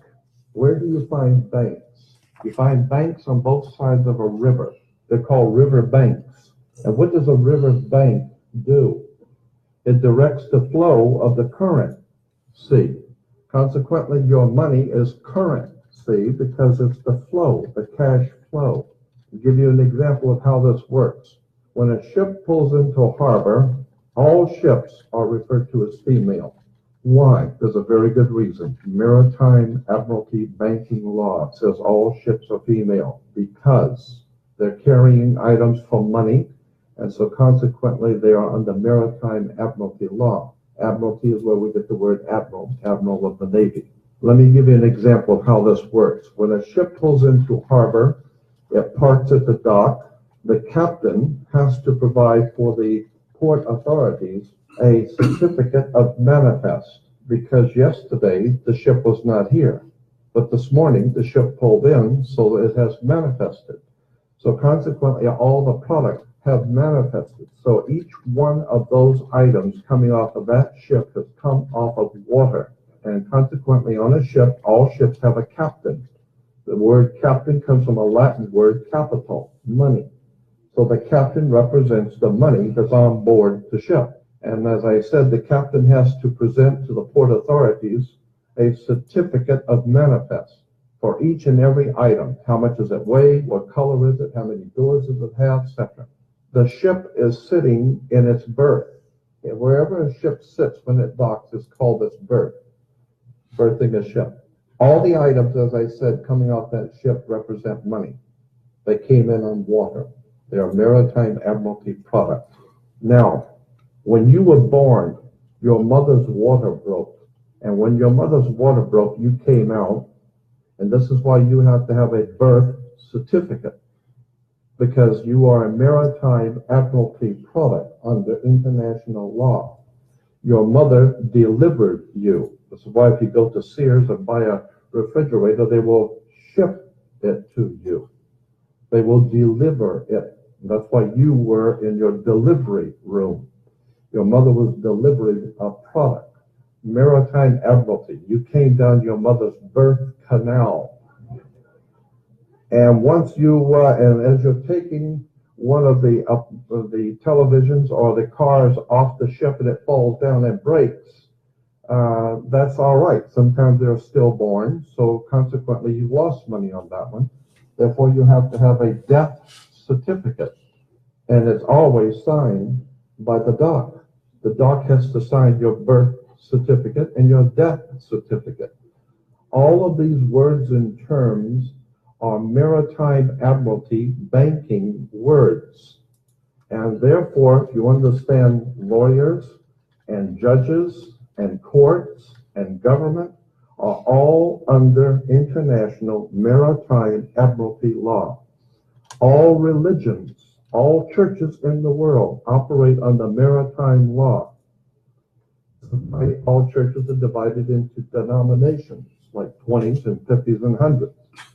Where do you find banks? You find banks on both sides of a river. They're called river banks. And what does a river bank do? It directs the flow of the current sea. Consequently, your money is currency because it's the flow, the cash flow. I'll give you an example of how this works. When a ship pulls into a harbor, all ships are referred to as female. Why? There's a very good reason. Maritime Admiralty banking law says all ships are female because they're carrying items for money, and so consequently they are under Maritime Admiralty law. Admiralty is where we get the word admiral, admiral of the Navy. Let me give you an example of how this works. When a ship pulls into harbor, it parks at the dock. The captain has to provide for the port authorities a certificate of manifest, because yesterday the ship was not here, but this morning the ship pulled in, so it has manifested. So consequently, all the products have manifested. So each one of those items coming off of that ship has come off of water, and consequently on a ship, all ships have a captain. The word captain comes from a Latin word capital, money. So the captain represents the money that's on board the ship. And as I said, the captain has to present to the port authorities a certificate of manifest for each and every item. How much does it weigh? What color is it? How many doors does it have? Etc. The ship is sitting in its berth. And wherever a ship sits when it docks is called its berth, berthing a ship. All the items, as I said, coming off that ship represent money. They came in on water. They are Maritime Admiralty products. Now, when you were born, your mother's water broke. And when your mother's water broke, you came out. And this is why you have to have a birth certificate, because you are a Maritime Admiralty product under international law. Your mother delivered you. This is why if you go to Sears and buy a refrigerator, they will ship it to you. They will deliver it. That's why you were in your delivery room. Your mother was delivering a product. Maritime admiralty. You came down your mother's birth canal. And once you, and as you're taking one of the televisions or the cars off the ship and it falls down and breaks, that's all right. Sometimes they're stillborn, so consequently you lost money on that one. Therefore, you have to have a death certificate, and it's always signed by the doc. The doc has to sign your birth certificate and your death certificate. All of these words and terms are maritime admiralty banking words. And therefore, if you understand lawyers and judges and courts and government are all under international maritime admiralty law. All religions, all churches in the world operate under maritime law. All churches are divided into denominations, like 20s and 50s and 100s.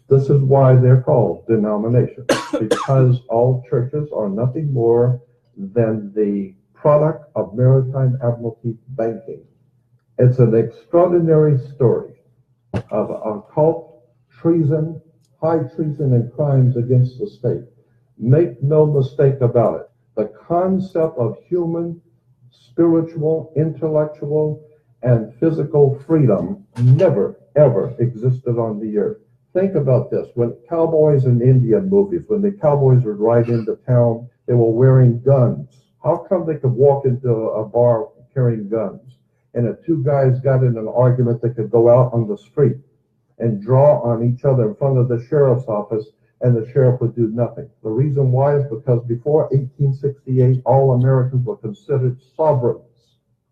This is why they're called denominations, because all churches are nothing more than the product of maritime admiralty banking. It's an extraordinary story of occult treason, high treason, and crimes against the state. Make no mistake about it. The concept of human, spiritual, intellectual, and physical freedom never, ever existed on the earth. Think about this. When cowboys in Indian movies, when the cowboys would ride into town, they were wearing guns. How come they could walk into a bar carrying guns? And if two guys got in an argument, they could go out on the street and draw on each other in front of the sheriff's office, and the sheriff would do nothing. The reason why is because before 1868, all Americans were considered sovereigns.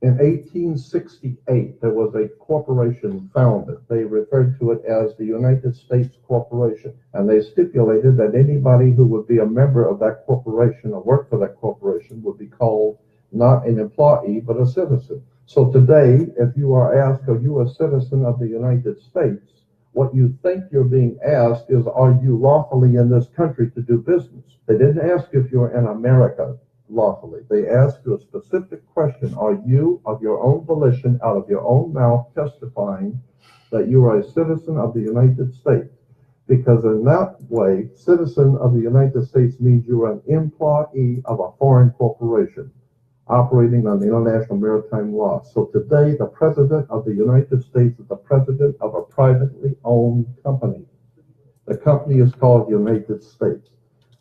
In 1868, there was a corporation founded. They referred to it as the United States Corporation. And they stipulated that anybody who would be a member of that corporation or work for that corporation would be called not an employee, but a citizen. So today, if you are asked, are you a citizen of the United States? What you think you're being asked is, are you lawfully in this country to do business? They didn't ask if you're in America lawfully. They asked you a specific question. Are you, of your own volition, out of your own mouth, testifying that you are a citizen of the United States? Because in that way, citizen of the United States means you are an employee of a foreign corporation operating on the international maritime law. So today, the president of the United States is the president of a privately owned company. The company is called United States.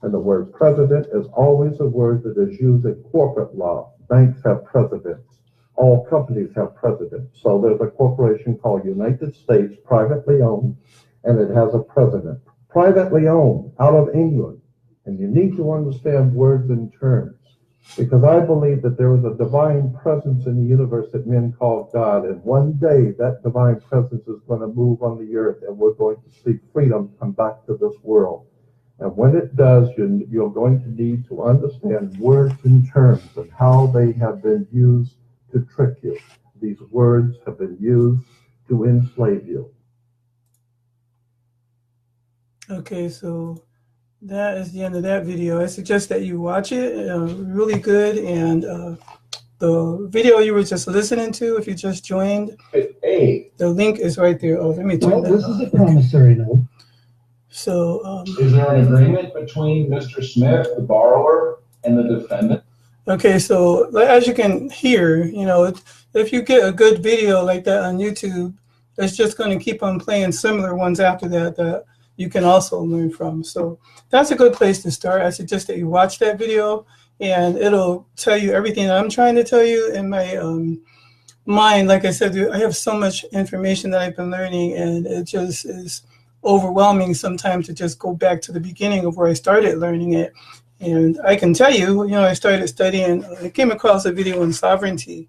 And the word president is always a word that is used in corporate law. Banks have presidents. All companies have presidents. So there's a corporation called United States, privately owned, and it has a president. Privately owned, out of England. And you need to understand words and terms, because I believe that there is a divine presence in the universe that men call God, and one day that divine presence is going to move on the earth, and we're going to see freedom come back to this world. And when it does, you're going to need to understand words and terms and how they have been used to trick you. These words have been used to enslave you. Okay, so that is the end of that video. I suggest that you watch it. Really good. And the video you were just listening to, if you just joined, the link is right there. Oh, let me turn that This off. is a promissory note. So, Is there an agreement between Mr. Smith, the borrower, and the defendant? okay, so as you can hear, if you get a good video like that on YouTube, it's just going to keep on playing similar ones after that you can also learn from. So that's a good place to start. I suggest that you watch that video, and it'll tell you everything that I'm trying to tell you in my mind. Like I said, I have so much information that I've been learning, and it just is overwhelming sometimes to just go back to the beginning of where I started learning it. And I can tell you, I started studying, I came across a video on sovereignty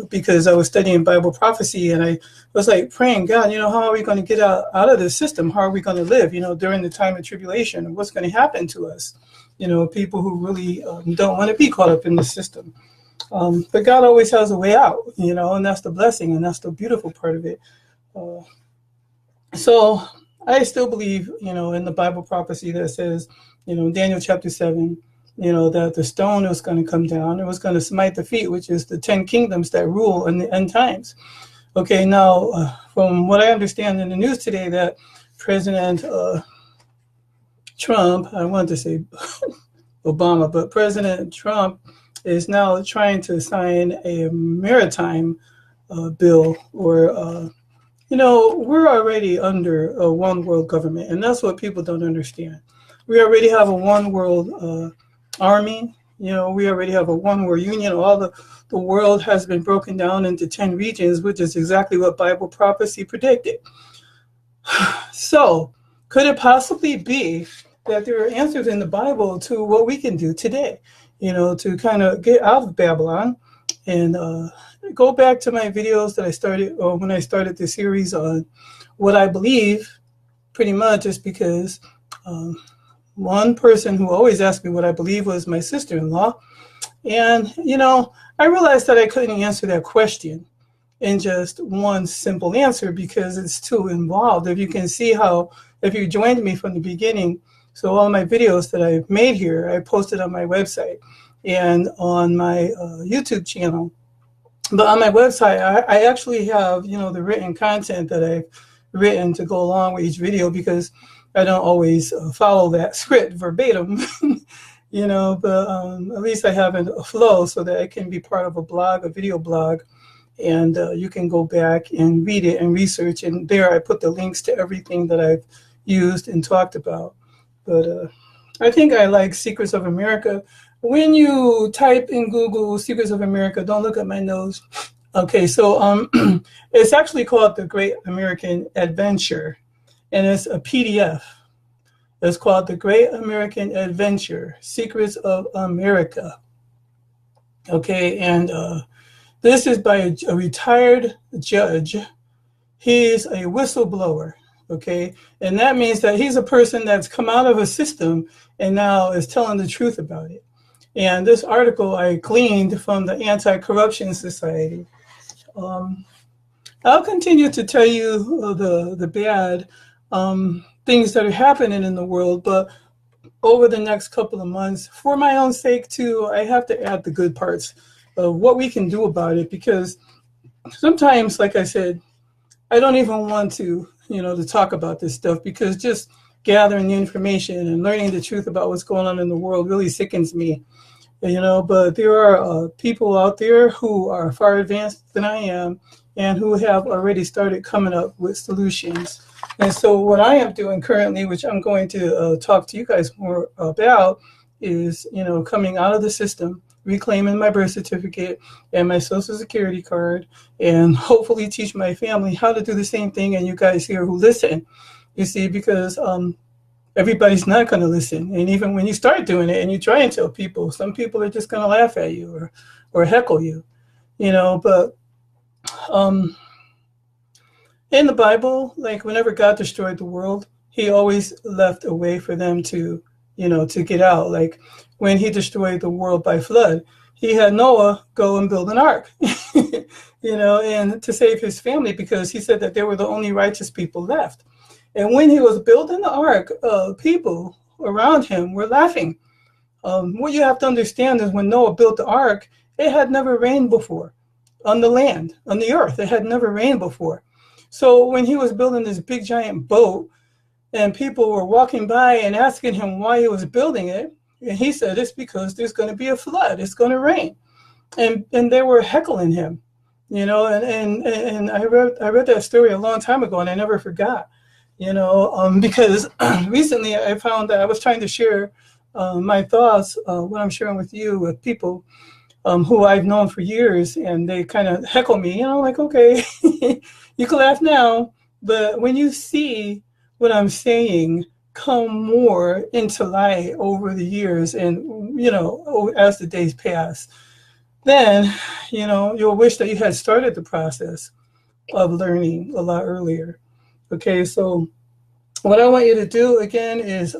because I was studying Bible prophecy, and I was like praying, God, how are we going to get out of this system? How are we going to live, during the time of tribulation? And what's going to happen to us? People who really don't want to be caught up in the system. But God always has a way out, and that's the blessing, and that's the beautiful part of it. So I still believe, in the Bible prophecy that says, Daniel chapter 7, that the stone was going to come down. It was going to smite the feet, which is the 10 kingdoms that rule in the end times. Okay, now, from what I understand in the news today, that President Trump, I wanted to say Obama, but President Trump is now trying to sign a maritime bill, or we're already under a one world government, and that's what people don't understand. We already have a one world army. We already have a one world union. All the world has been broken down into 10 regions, which is exactly what Bible prophecy predicted. So, could it possibly be that there are answers in the Bible to what we can do today? To kind of get out of Babylon and go back to my videos that I started when I started the series on what I believe, pretty much is because one person who always asked me what I believe was my sister-in-law. And, I realized that I couldn't answer that question in just one simple answer because it's too involved. If you can see if you joined me from the beginning, so all my videos that I've made here, I posted on my website and on my YouTube channel. But on my website, I actually have, the written content that I've written to go along with each video, because I don't always follow that script verbatim, but at least I have a flow so that it can be part of a video blog, and you can go back and read it and research. And there I put the links to everything that I've used and talked about. But I think I like Secrets of America. When you type in Google Secrets of America, don't look at my nose. Okay, so it's actually called The Great American Adventure, and it's a PDF. It's called The Great American Adventure, Secrets of America. Okay, and this is by a retired judge. He's a whistleblower. Okay, and that means that he's a person that's come out of a system and now is telling the truth about it. And this article I gleaned from the Anti-Corruption Society. I'll continue to tell you the bad things that are happening in the world, but over the next couple of months, for my own sake too, I have to add the good parts of what we can do about it, because sometimes, like I said, I don't even want to talk about this stuff, because just gathering the information and learning the truth about what's going on in the world really sickens me. But there are people out there who are far advanced than I am and who have already started coming up with solutions. And so what I am doing currently, which I'm going to talk to you guys more about, is, coming out of the system, reclaiming my birth certificate and my social security card, and hopefully teach my family how to do the same thing, and you guys here who listen, you see, because everybody's not going to listen. And even when you start doing it and you try and tell people, some people are just going to laugh at you or heckle you, but in the Bible, like whenever God destroyed the world, he always left a way for them to get out. Like when he destroyed the world by flood, he had Noah go and build an ark, and to save his family, because he said that they were the only righteous people left. And when he was building the ark, people around him were laughing. What you have to understand is when Noah built the ark, it had never rained before on the land, on the earth. It had never rained before. So when he was building this big giant boat, and people were walking by and asking him why he was building it, and he said, it's because there's going to be a flood. It's going to rain. And they were heckling him, and I read that story a long time ago, and I never forgot. Because recently I found that I was trying to share my thoughts, what I'm sharing with you, with people who I've known for years, and they kind of heckle me, like, okay, you can laugh now, but when you see what I'm saying come more into light over the years and, as the days pass, then, you'll wish that you had started the process of learning a lot earlier. Okay, so what I want you to do again is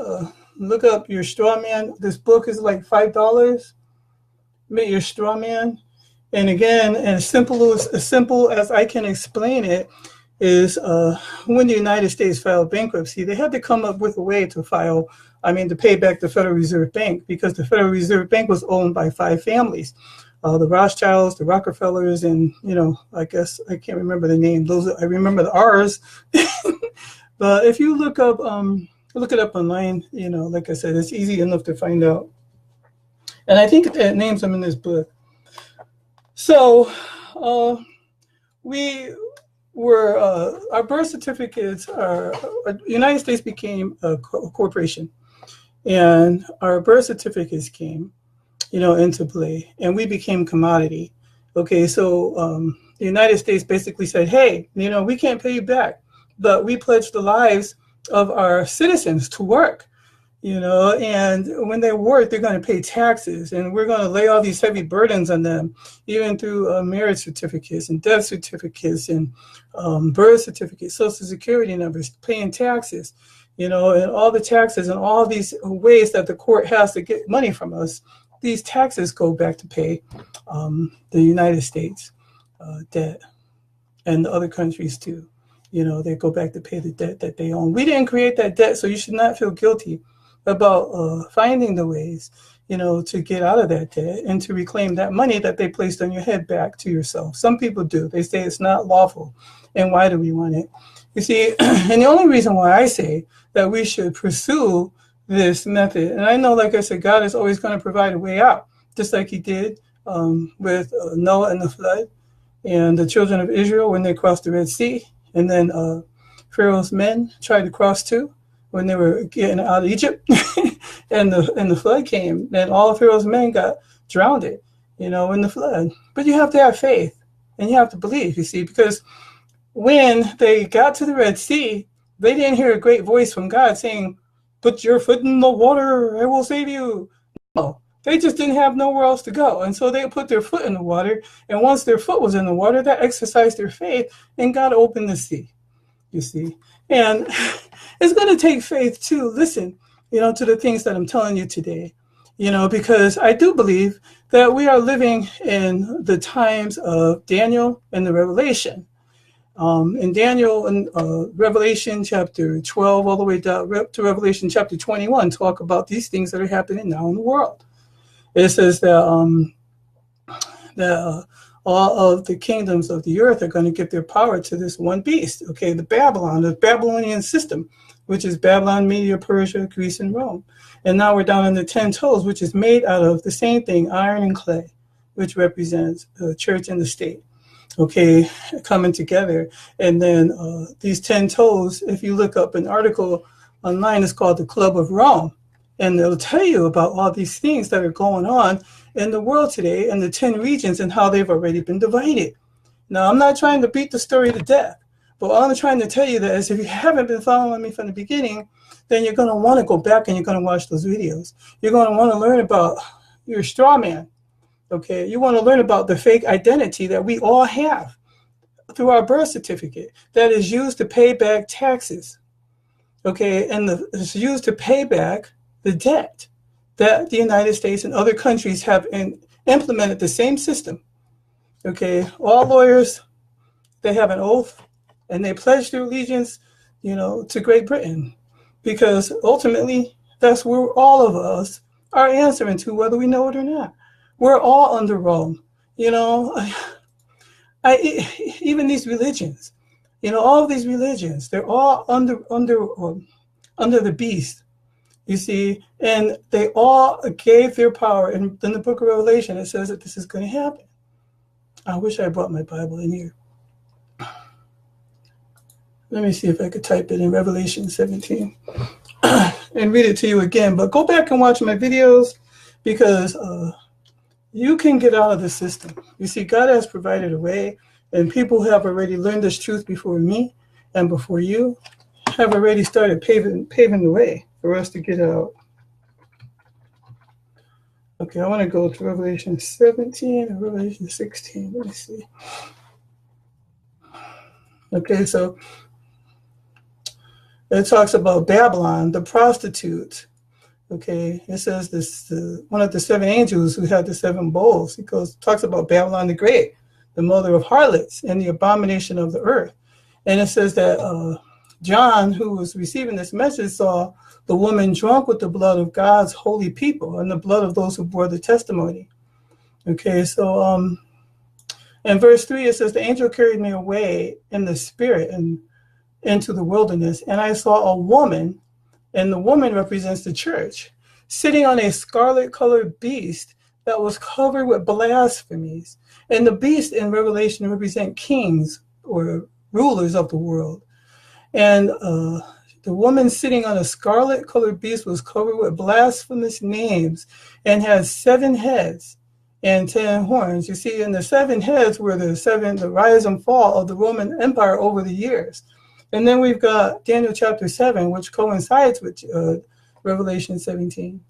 look up your straw man. This book is like $5. Make your straw man. And again, as simple as I can explain it, is when the United States filed bankruptcy, they had to come up with a way to to pay back the Federal Reserve Bank, because the Federal Reserve Bank was owned by 5 families, the Rothschilds, the Rockefellers, and, I guess I can't remember the name. I remember the R's. But if you look it up online, like I said, it's easy enough to find out. And I think it names them in this book. So our birth certificates United States became a corporation, and our birth certificates came, into play, and we became commodity. Okay, so the United States basically said, hey, we can't pay you back, but we pledge the lives of our citizens to work. And when they work, they're going to pay taxes, and we're going to lay all these heavy burdens on them, even through marriage certificates and death certificates and birth certificates, Social Security numbers, paying taxes, and all the taxes and all these ways that the court has to get money from us. These taxes go back to pay the United States debt, and the other countries too. They go back to pay the debt that they own. We didn't create that debt, so you should not feel guilty about finding the ways, to get out of that debt and to reclaim that money that they placed on your head back to yourself. Some people do. They say it's not lawful. And why do we want it? You see, and the only reason why I say that we should pursue this method, and I know, like I said, God is always going to provide a way out, just like he did with Noah and the flood, and the children of Israel when they crossed the Red Sea, and then Pharaoh's men tried to cross too, when they were getting out of Egypt, and the flood came, and all of Pharaoh's men got drowned, in the flood. But you have to have faith, and you have to believe, you see, because when they got to the Red Sea, they didn't hear a great voice from God saying, put your foot in the water, I will save you. No, they just didn't have nowhere else to go. And so they put their foot in the water, and once their foot was in the water, that exercised their faith, and God opened the sea, you see. And it's going to take faith to listen, to the things that I'm telling you today, because I do believe that we are living in the times of Daniel and the Revelation. In Daniel and Revelation chapter 12 all the way down to Revelation chapter 21 talk about these things that are happening now in the world. It says that all of the kingdoms of the earth are going to give their power to this one beast, okay, the Babylonian system, which is Babylon, Media, Persia, Greece, and Rome. And now we're down on the 10 toes, which is made out of the same thing, iron and clay, which represents the church and the state, okay, coming together. And then these 10 toes, if you look up an article online, it's called the Club of Rome. And they'll tell you about all these things that are going on in the world today and the 10 regions and how they've already been divided. Now, I'm not trying to beat the story to death, but all I'm trying to tell you that is if you haven't been following me from the beginning, then you're going to want to go back and you're going to watch those videos. You're going to want to learn about your straw man, okay? You want to learn about the fake identity that we all have through our birth certificate that is used to pay back taxes, okay? And it's used to pay back the debt that the United States and other countries have implemented the same system. Okay, all lawyers, they have an oath and they pledge their allegiance, to Great Britain, because ultimately that's where all of us are answering to, whether we know it or not. We're all under Rome, even these religions, all of these religions, they're all under the beast. You see, and they all gave their power. And in the book of Revelation, it says that this is going to happen. I wish I brought my Bible in here. Let me see if I could type it in Revelation 17 and read it to you again. But go back and watch my videos, because you can get out of the system. You see, God has provided a way, and people have already learned this truth before me and before you have already started paving the way for us to get out. Okay, I want to go to Revelation 17 and Revelation 16. Let me see. Okay, so it talks about Babylon, the prostitute, Okay, it says this one of the seven angels who had the seven bowls. He talks about Babylon the Great, the mother of harlots and the abomination of the earth. And it says that John, who was receiving this message, saw the woman drunk with the blood of God's holy people and the blood of those who bore the testimony. Okay, so in verse 3, it says, the angel carried me away in the spirit and into the wilderness, and I saw a woman, and the woman represents the church, sitting on a scarlet-colored beast that was covered with blasphemies. And the beast in Revelation represent kings or rulers of the world. And the woman sitting on a scarlet-colored beast was covered with blasphemous names and has 7 heads and 10 horns. You see, in the 7 heads were the rise and fall of the Roman Empire over the years. And then we've got Daniel chapter 7, which coincides with Revelation 17.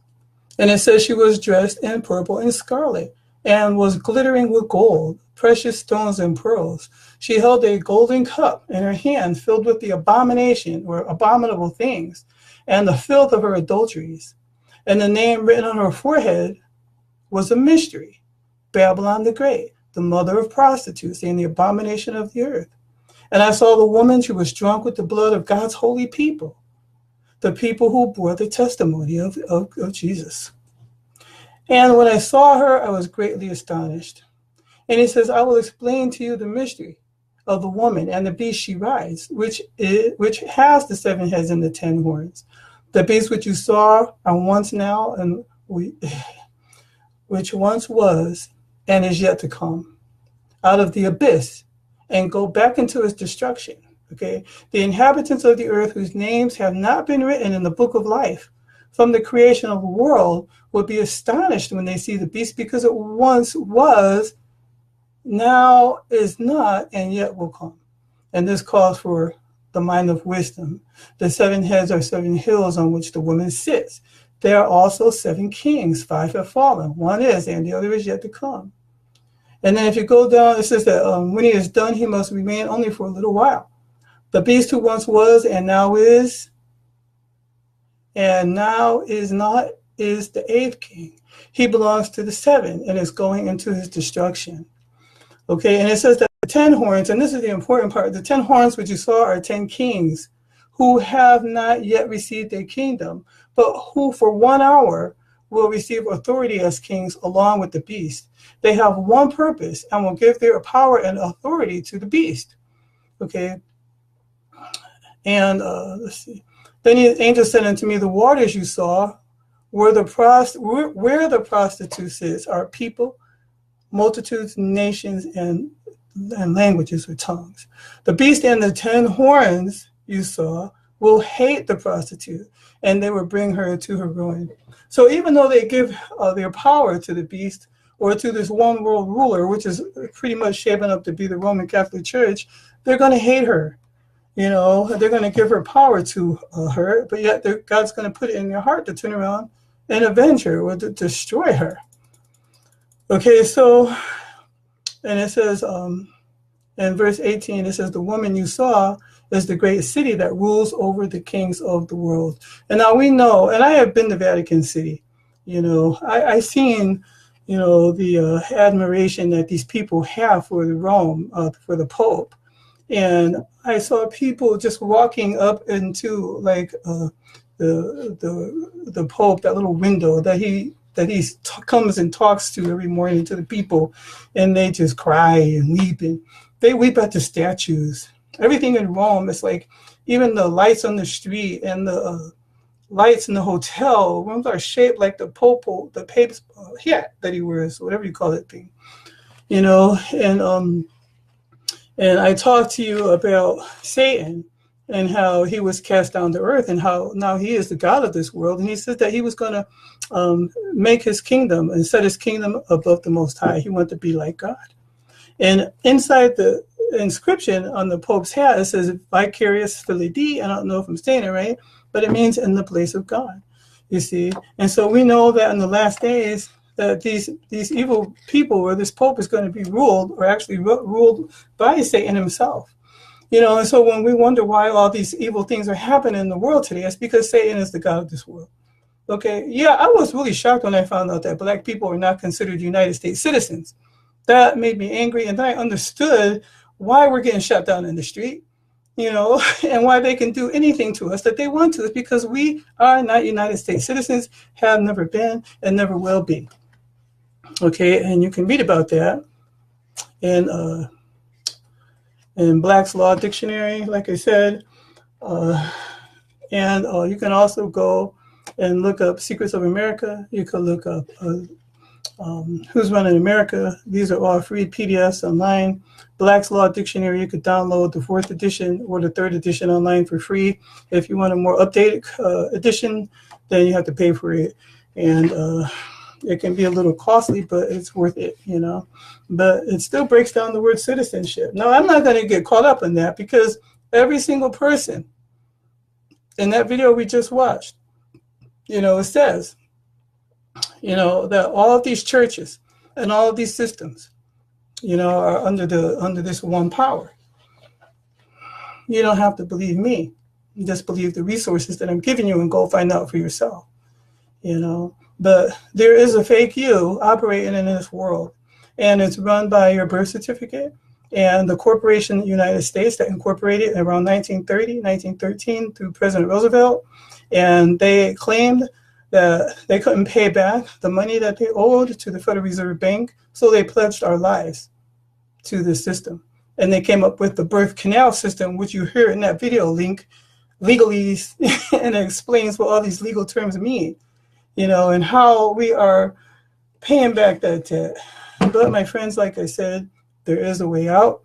And it says she was dressed in purple and scarlet and was glittering with gold, precious stones and pearls. She held a golden cup in her hand filled with the abomination or abominable things and the filth of her adulteries. And the name written on her forehead was a mystery, Babylon the Great, the mother of prostitutes and the abomination of the earth. And I saw the woman, she was drunk with the blood of God's holy people, the people who bore the testimony of Jesus. And when I saw her, I was greatly astonished. And he says, I will explain to you the mystery of the woman and the beast she rides, which has the 7 heads and the 10 horns. The beast which you saw are once now, and which once was and is yet to come out of the abyss and go back into its destruction. Okay, the inhabitants of the earth whose names have not been written in the book of life from the creation of the world would be astonished when they see the beast, because it once was, now is not, and yet will come. And this calls for the mind of wisdom. The 7 heads are 7 hills on which the woman sits. There are also 7 kings, 5 have fallen. 1 is, and the other is yet to come. And then if you go down, it says that when he is done, he must remain only for a little while. The beast who once was and now is not, is the 8th king. He belongs to the 7 and is going into his destruction. Okay, and it says that the 10 horns, and this is the important part, the 10 horns which you saw are 10 kings who have not yet received their kingdom, but who for 1 hour will receive authority as kings along with the beast. They have one purpose and will give their power and authority to the beast. Okay. And let's see. Then the angel said unto me, the waters you saw where the prostitute is are people, multitudes, nations, and languages or tongues. The beast and the 10 horns you saw will hate the prostitute, and they will bring her to her ruin. So even though they give their power to the beast or to this one world ruler, which is pretty much shaping up to be the Roman Catholic Church, they're going to hate her. You know, they're going to give her power to her, but yet God's going to put it in their heart to turn around and avenge her or to destroy her. Okay, so, and it says in verse 18, it says, the woman you saw is the great city that rules over the kings of the world. And now we know, and I have been to Vatican City, you know, I've seen, you know, the admiration that these people have for the Rome, for the Pope. And I saw people just walking up into like the Pope, that little window that he comes and talks to every morning to the people, and they just cry and weep, and they weep at the statues. Everything in Rome is like, even the lights on the street and the lights in the hotel rooms are shaped like the Pope's hat that he wears, whatever you call that thing, you know. And I talked to you about Satan and how he was cast down to earth and how now he is the God of this world. And he said that he was going to make his kingdom and set his kingdom above the Most High. He wanted to be like God. And inside the inscription on the Pope's hat, it says vicarious filii. I don't know if I'm saying it right, but it means in the place of God, you see. And so we know that in the last days, that these evil people, or this Pope, is going to be ruled, or actually ruled by Satan himself. You know, and so when we wonder why all these evil things are happening in the world today, it's because Satan is the God of this world. Okay, yeah, I was really shocked when I found out that black people are not considered United States citizens. That made me angry, and then I understood why we're getting shut down in the street, and why they can do anything to us that they want to. It's because we are not United States citizens, have never been, and never will be. Okay, and you can read about that in Black's Law Dictionary, like I said, and you can also go and look up Secrets of America. You can look up Who's Running America. These are all free PDFs online. Black's Law Dictionary, you could download the 4th edition or the 3rd edition online for free. If you want a more updated edition, then you have to pay for it. And it can be a little costly, but it's worth it, But it still breaks down the word citizenship. Now, I'm not going to get caught up in that, because every single person in that video we just watched, it says, that all of these churches and all of these systems, are under this one power. You don't have to believe me. You just believe the resources that I'm giving you and go find out for yourself. But there is a fake you operating in this world, and it's run by your birth certificate and the corporation United States that incorporated around 1913 through President Roosevelt. And they claimed that they couldn't pay back the money that they owed to the Federal Reserve Bank, so they pledged our lives to this system. And they came up with the birth canal system, which you hear in that video link, legalese, and it explains what all these legal terms mean, and how we are paying back that debt. But my friends, like I said, there is a way out,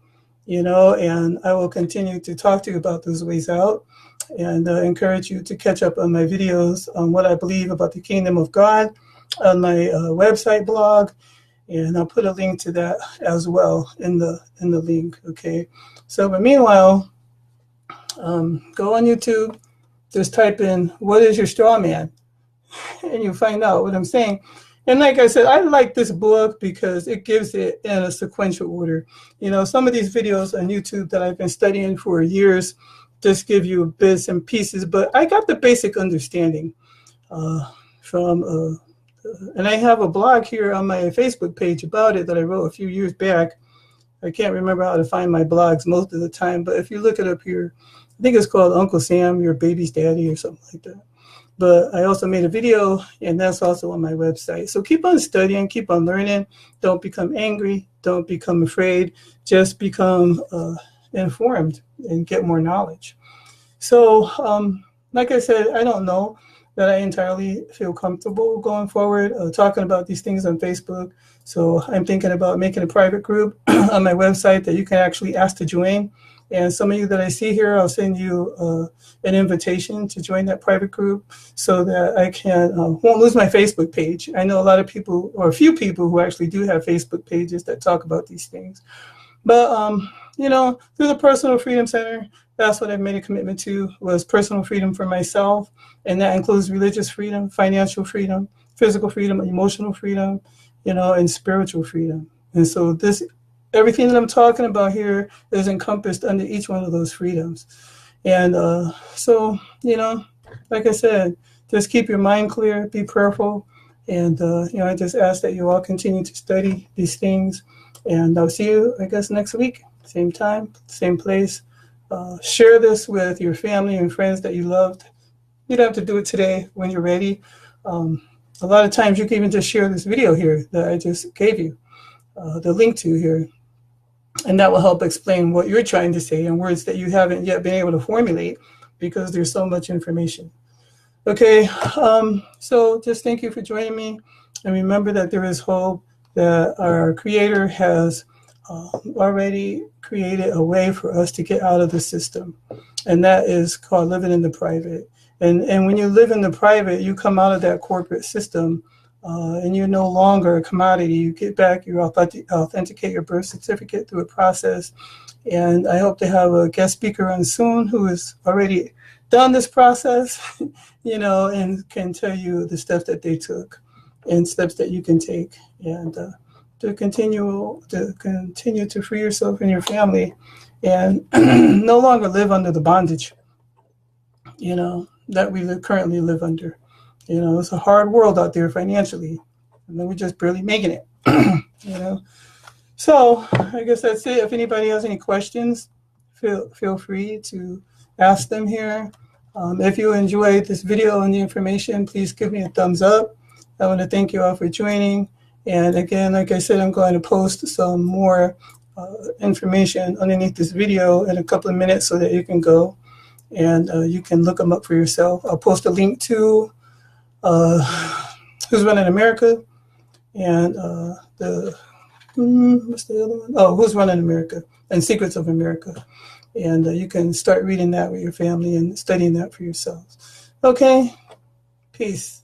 and I will continue to talk to you about those ways out, and encourage you to catch up on my videos on what I believe about the kingdom of God on my website blog, and I'll put a link to that as well in the link. Okay, so but meanwhile, go on YouTube, just type in "what is your straw man," and you find out what I'm saying. And like I said, I like this book because it gives it in a sequential order. Some of these videos on YouTube that I've been studying for years just give you bits and pieces, but I got the basic understanding from, and I have a blog here on my Facebook page about it that I wrote a few years back. I can't remember how to find my blogs most of the time, but if you look it up here, I think it's called Uncle Sam, Your Baby's Daddy, or something like that. But I also made a video, and that's also on my website. So keep on studying, keep on learning. Don't become angry. Don't become afraid. Just become informed and get more knowledge. So, like I said, I don't know that I entirely feel comfortable going forward talking about these things on Facebook. So I'm thinking about making a private group on my website that you can actually ask to join. And some of you that I see here, I'll send you an invitation to join that private group so that I won't lose my Facebook page. I know a lot of people, or a few people, who actually do have Facebook pages that talk about these things. But, through the Personal Freedom Center, that's what I've made a commitment to, was personal freedom for myself. And that includes religious freedom, financial freedom, physical freedom, emotional freedom, and spiritual freedom. And so everything that I'm talking about here is encompassed under each one of those freedoms. And so, like I said, just keep your mind clear, be prayerful. And, I just ask that you all continue to study these things. And I'll see you, I guess, next week, same time, same place. Share this with your family and friends that you loved. You don't have to do it today when you're ready. A lot of times you can even just share this video here that I just gave you the link to here. And that will help explain what you're trying to say in words that you haven't yet been able to formulate, because there's so much information. Okay, so just thank you for joining me. And remember that there is hope, that our Creator has already created a way for us to get out of the system. And that is called living in the private. And when you live in the private, you come out of that corporate system, and you're no longer a commodity. You get back, you authenticate your birth certificate through a process. And I hope to have a guest speaker on soon who has already done this process, and can tell you the steps that they took and steps that you can take, and to continue to free yourself and your family, and no longer live under the bondage, that we currently live under. You know, it's a hard world out there financially, and then we're just barely making it. You know, so I guess that's it. If anybody has any questions, feel free to ask them here. If you enjoyed this video and the information, please give me a thumbs up. I want to thank you all for joining. And again, like I said, I'm going to post some more information underneath this video in a couple of minutes so that you can go and you can look them up for yourself. I'll post a link to Who's Running America and what's the other one? Oh, Who's Running America and Secrets of America. And you can start reading that with your family and studying that for yourselves. Okay, peace.